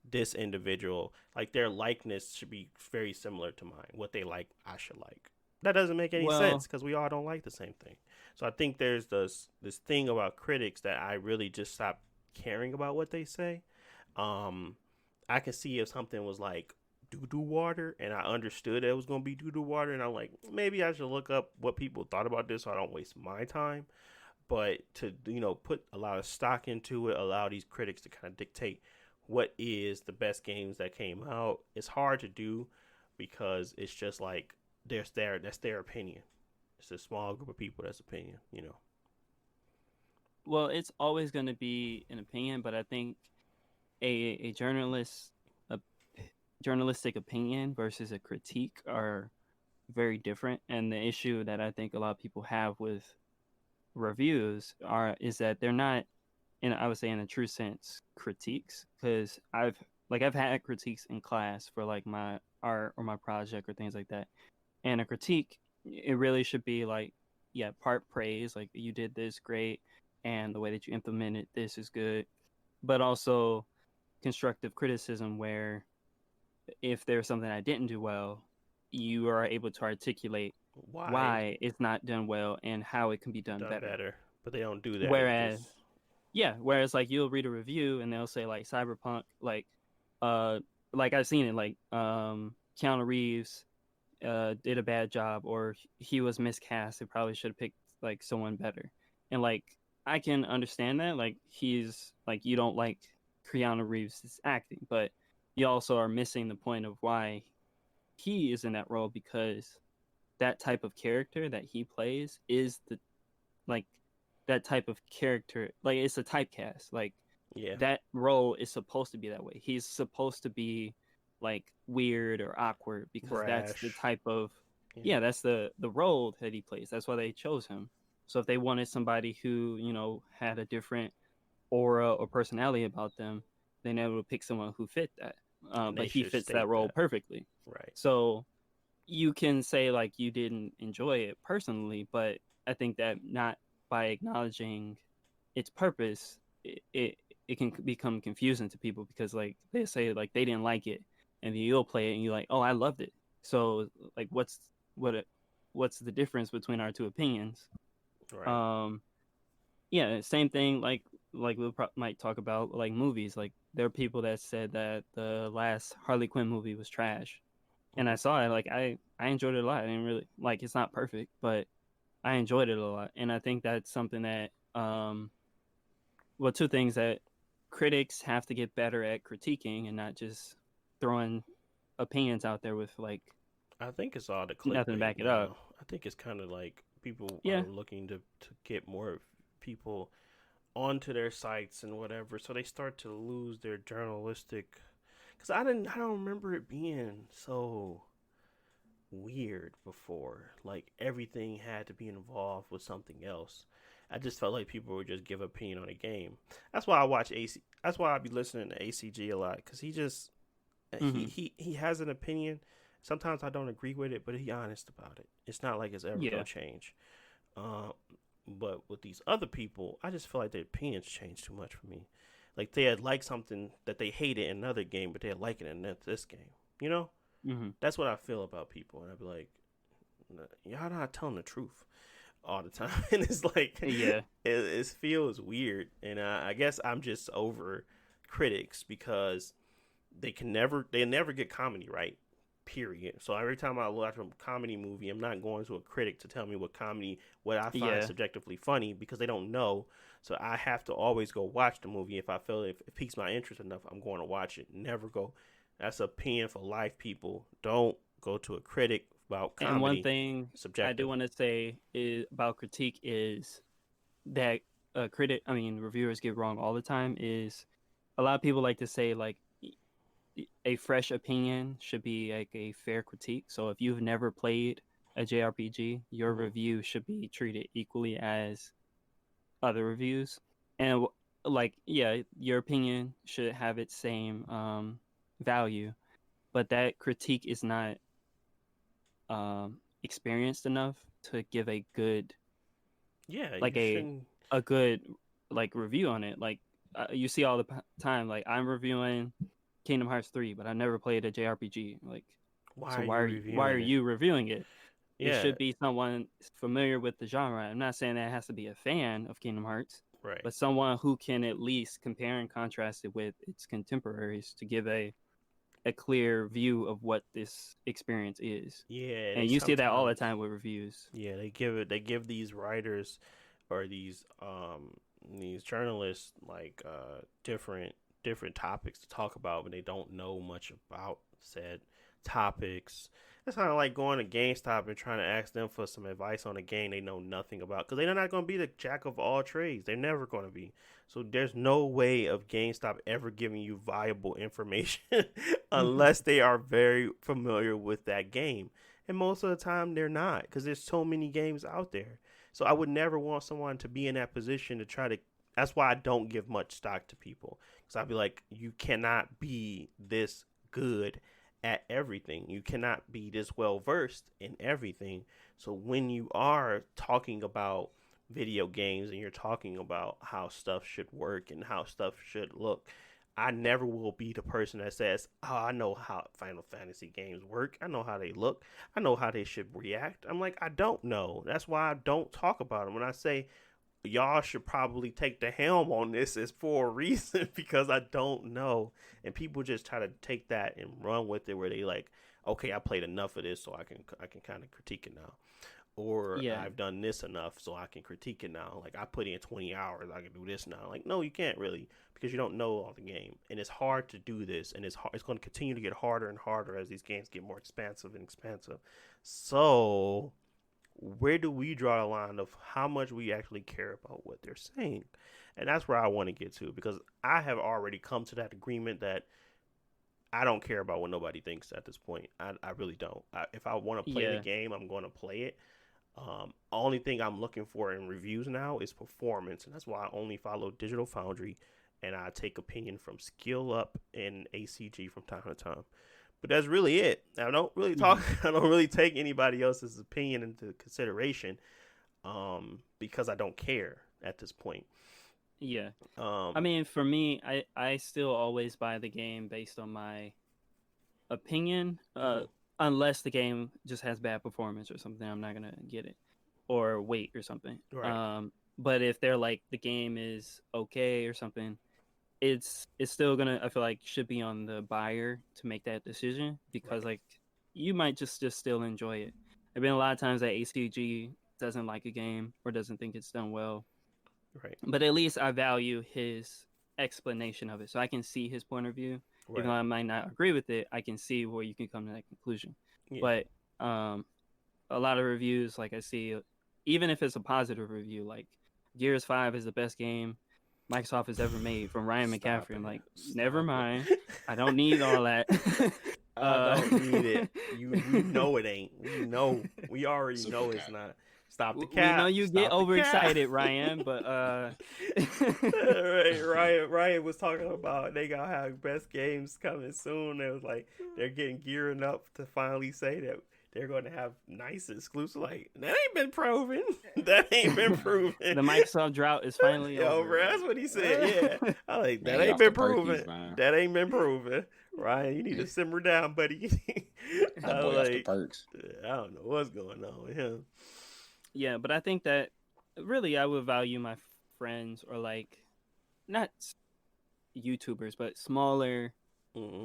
S1: this individual, like their likeness should be very similar to mine. What they like, I should like. That doesn't make any sense because we all don't like the same thing. So I think there's this thing about critics that I really just stopped caring about what they say. I can see if something was like doo-doo water and I understood it was going to be doo-doo water, and I'm like, maybe I should look up what people thought about this so I don't waste my time. But to, put a lot of stock into it, allow these critics to kind of dictate what is the best games that came out, it's hard to do because it's just like that's their opinion. It's a small group of people that's opinion.
S2: Well, it's always going to be an opinion, but I think a journalistic opinion versus a critique are very different. And the issue that I think a lot of people have with reviews is that they're not, I would say in a true sense, critiques. Because I've had critiques in class for like my art or my project or things like that. And a critique, it really should be like, yeah, part praise, like you did this great, and the way that you implemented this is good, but also constructive criticism where if there's something I didn't do well, you are able to articulate why it's not done well and how it can be done better.
S1: But they don't do that.
S2: Whereas like you'll read a review and they'll say like Cyberpunk, like I've seen it, like Keanu Reeves did a bad job, or he was miscast. They probably should have picked like someone better. And like I can understand that, like he's like, you don't like Keanu Reeves' acting, but you also are missing the point of why he is in that role, because that type of character that he plays is that type of character, like it's a typecast. Like that role is supposed to be that way. He's supposed to be like weird or awkward because
S1: brash.
S2: That's the type of that's the role that he plays. That's why they chose him. So if they wanted somebody who had a different aura or personality about them, then they would pick someone who fit that. But he fits that role perfectly.
S1: Right.
S2: So you can say like you didn't enjoy it personally, but I think that not by acknowledging its purpose, it can become confusing to people, because like they say like they didn't like it, and then you'll play it and you're like, oh, I loved it. So like what's the difference between our two opinions?
S1: Right.
S2: Same thing. Like we might talk about like movies. Like there are people that said that the last Harley Quinn movie was trash, and I saw it. Like I enjoyed it a lot. I didn't really like. It's not perfect, but I enjoyed it a lot, and I think that's something that two things that critics have to get better at critiquing, and not just throwing opinions out there with like.
S1: I think it's all the clickbait
S2: nothing to back it up.
S1: I think it's kind of like people are looking to get more people onto their sites and whatever, so they start to lose their journalistic. Because I don't remember it being so weird before. Like everything had to be involved with something else, I just felt like people would just give opinion on a game. That's why I watch AC. That's why I be listening to ACG a lot because he just he has an opinion. Sometimes I don't agree with it, but he's honest about it. It's not like it's ever
S2: Yeah.
S1: gonna change. But with these other people, I just feel like their opinions change too much for me. Like they had like something that they hated in another game, but they had like it in this game. You know, that's what I feel about people, and I'd be like, y'all not telling the truth all the time, and it's like,
S2: Yeah.
S1: it feels weird, and I guess I'm just over critics because they never get comedy right. Period. So every time I watch a comedy movie, I'm not going to a critic to tell me what I find subjectively funny because they don't know. So I have to always go watch the movie if I feel if it piques my interest enough. I'm going to watch it. Never go. That's a opinion for life, people. Don't go to a critic about comedy.
S2: And one thing
S1: subjective.
S2: I do want to say is about critique is that reviewers get wrong all the time is a lot of people like to say like a fresh opinion should be like a fair critique. So if you've never played a JRPG, your review should be treated equally as other reviews. And like, yeah, your opinion should have its same value, but that critique is not experienced enough to give a good a good like review on it. Like you see all the time, like I'm reviewing Kingdom Hearts 3, but I never played a JRPG. Like, why are you reviewing it? Yeah. It should be someone familiar with the genre. I'm not saying that it has to be a fan of Kingdom Hearts,
S1: right?
S2: But someone who can at least compare and contrast it with its contemporaries to give a clear view of what this experience is.
S1: Yeah,
S2: and you see that all the time with reviews.
S1: Yeah, they give these writers or these journalists like different topics to talk about, but they don't know much about said topics. It's kind of like going to GameStop and trying to ask them for some advice on a game they know nothing about, because they're not going to be the jack of all trades. They're never going to be. So there's no way of GameStop ever giving you viable information unless they are very familiar with that game. And most of the time they're not, because there's so many games out there. So I would never want someone to be in that position to try to. That's why I don't give much stock to people, because I'd be like, you cannot be this good at everything. You cannot be this well versed in everything. So when you are talking about video games and you're talking about how stuff should work and how stuff should look, I never will be the person that says, oh, I know how Final Fantasy games work. I know how they look. I know how they should react. I'm like, I don't know. That's why I don't talk about them. When I say, y'all should probably take the helm on this, is for a reason, because I don't know. And people just try to take that and run with it, where they like, okay, I played enough of this so I can kind of critique it now. Or I've done this enough so I can critique it now. Like, I put in 20 hours, I can do this now. Like, no, you can't really, because you don't know all the game. And it's hard to do this, and it's going to continue to get harder and harder as these games get more expansive and expansive. So where do we draw the line of how much we actually care about what they're saying? And that's where I want to get to, because I have already come to that agreement that I don't care about what nobody thinks at this point. I really don't. If I want to play the game, I'm going to play it. Only thing I'm looking for in reviews now is performance, and that's why I only follow Digital Foundry, and I take opinion from Skill Up and ACG from time to time. But that's really it. I don't really talk. I don't really take anybody else's opinion into consideration, because I don't care at this point.
S2: Yeah. I mean, for me, I still always buy the game based on my opinion, unless the game just has bad performance or something. I'm not gonna get it, or wait or something.
S1: Right.
S2: But if they're like, the game is okay or something, it's still gonna, I feel like, should be on the buyer to make that decision, because like, you might just still enjoy it. There've been a lot of times that ACG doesn't like a game or doesn't think it's done well.
S1: Right.
S2: But at least I value his explanation of it, so I can see his point of view. Right. Even though I might not agree with it, I can see where you can come to that conclusion. Yeah. But a lot of reviews, like, I see, even if it's a positive review, like Gears 5 is the best game Microsoft has ever made, from Ryan McCaffrey. I'm like, never mind. I don't need all that.
S1: I don't need it. You know it ain't. We know. We already know it's not. Stop the
S2: We know
S1: cap.
S2: you get
S1: Stop the cap.
S2: overexcited, Ryan, but
S1: Right, Ryan was talking about they gotta have best games coming soon. It was like they're getting gearing up to finally say that they're going to have nice exclusive. Like that ain't been proven. That ain't been proven.
S2: the Microsoft drought is finally
S1: Yo,
S2: over.
S1: bro, that's what he said. Yeah, I like
S3: Man,
S1: that
S3: he
S1: ain't
S3: off the
S1: been
S3: perkies,
S1: proven.
S3: man.
S1: That ain't been proven. Ryan, you need to simmer down, buddy.
S3: That
S1: I
S3: boy off the
S1: like.
S3: perks.
S1: I don't know what's going on with him.
S2: Yeah, but I think that really I would value my friends or like not YouTubers, but smaller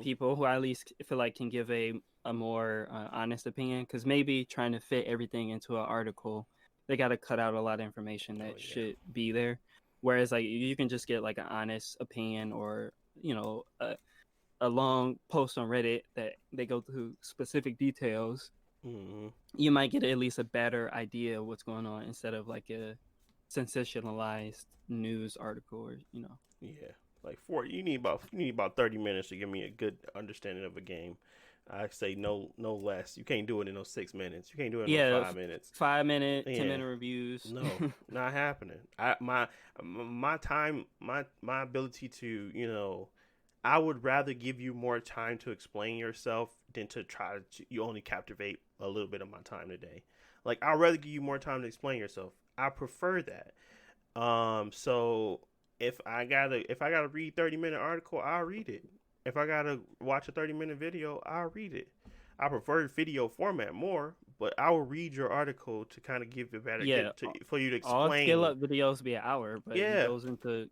S2: people who I at least feel like can give a more honest opinion. Because maybe trying to fit everything into an article, they got to cut out a lot of information that should be there. Whereas like you can just get like an honest opinion or a long post on Reddit that they go through specific details. You might get at least a better idea of what's going on instead of like a sensationalized news article or
S1: Yeah, like you need about 30 minutes to give me a good understanding of a game. I say no less. You can't do it in those 6 minutes. You can't do it in those 5 minutes.
S2: 5-minute, 10-minute reviews.
S1: No, not happening. My time, my ability to I would rather give you more time to explain yourself than to try to you only captivate a little bit of my time today. Like I'd rather give you more time to explain yourself. I prefer that. So if I gotta read 30-minute article, I'll read it. If I gotta watch a 30-minute video, I'll read it. I prefer video format more, but I will read your article to kind of give it better for you to explain.
S2: All skill up videos be an hour, but it goes into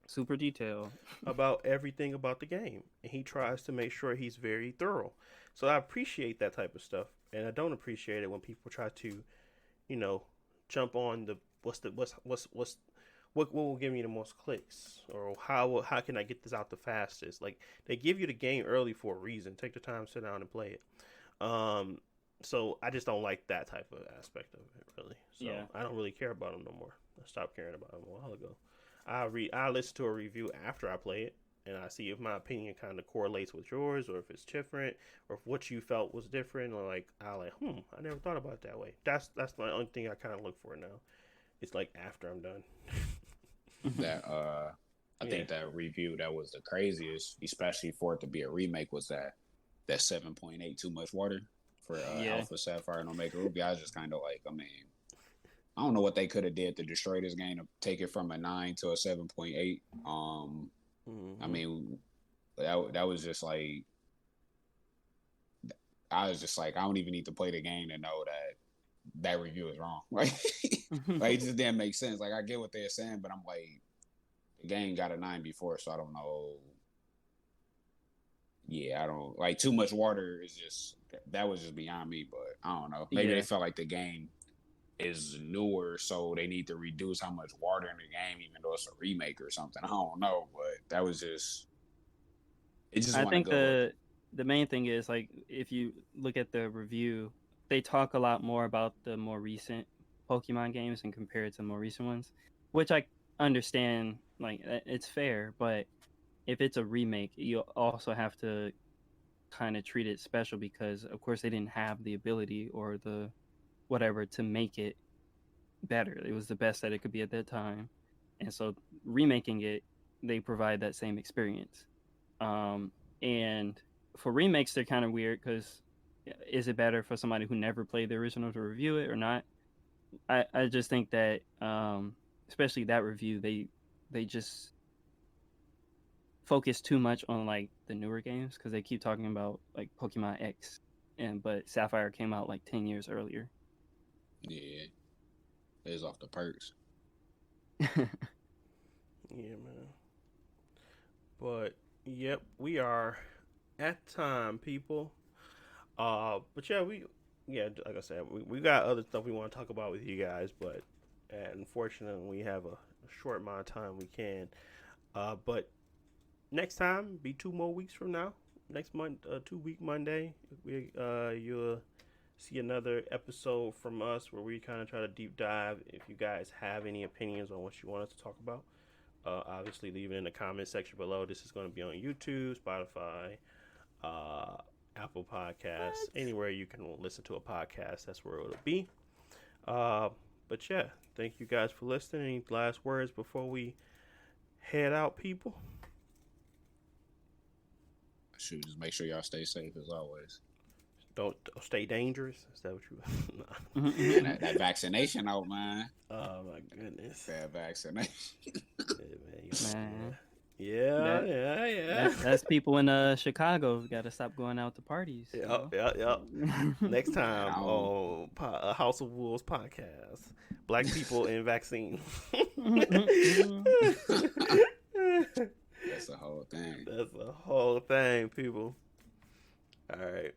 S2: super detail
S1: about everything about the game, and he tries to make sure he's very thorough. So I appreciate that type of stuff, and I don't appreciate it when people try to, jump on the what will give me the most clicks, or how can I get this out the fastest? Like they give you the game early for a reason. Take the time, sit down, and play it. So I just don't like that type of aspect of it, really. So I don't really care about them no more. I stopped caring about them a while ago. I listen to a review after I play it, and I see if my opinion kind of correlates with yours, or if it's different, or if what you felt was different, or like I never thought about it that way. That's the only thing I kind of look for now. It's like after I'm done.
S3: That I think that review that was the craziest, especially for it to be a remake, was that 7.8 Too Much Water for Alpha Sapphire and Omega Ruby. I was just kind of like, I don't know what they could have did to destroy this game to take it from a 9 to a 7.8. I mean, that was just like, I was just like, I don't even need to play the game to know that review is wrong. Like, like it just didn't make sense. Like I get what they're saying, but I'm like, the game got a 9 before, so I don't know. Yeah, I don't like Too Much Water is just that was just beyond me. But I don't know. Maybe they felt like the game is newer, so they need to reduce how much water in the game, even though it's a remake or something. I don't know, but that was just. It just.
S2: I think the main thing is like if you look at the review, they talk a lot more about the more recent Pokemon games and compare it to more recent ones, which I understand. Like it's fair, but if it's a remake, you also have to kind of treat it special because, of course, they didn't have the ability or the whatever to make it better. It was the best that it could be at that time, and so remaking it, they provide that same experience. And for remakes, they're kind of weird because is it better for somebody who never played the original to review it or not? I just think that, especially that review, they just focus too much on like the newer games because they keep talking about like Pokemon X, but Sapphire came out like 10 years earlier.
S3: Yeah, it's off the perks.
S1: Yeah, man. But yep, we are at time, people. But like I said, we got other stuff we want to talk about with you guys, but unfortunately, we have a short amount of time we can. But next time, be 2 more weeks from now. Next month, 2-week Monday, you'll see another episode from us where we kind of try to deep dive. If you guys have any opinions on what you want us to talk about, obviously leave it in the comment section below. This is going to be on YouTube, Spotify, Apple Podcasts, anywhere you can listen to a podcast. That's where it'll be. But yeah, thank you guys for listening. Any last words before we head out, people?
S3: Shoot, just make sure y'all stay safe as always.
S1: Don't stay dangerous. Is that what you? Nah.
S3: Man, that vaccination out, man.
S1: Oh my goodness.
S3: That vaccination.
S2: Man.
S1: Yeah.
S2: That's people in Chicago got to stop going out to parties.
S1: Yep. Next time on House of Wolves podcast, Black people and vaccine.
S3: That's the whole thing.
S1: That's the whole thing, people. All right.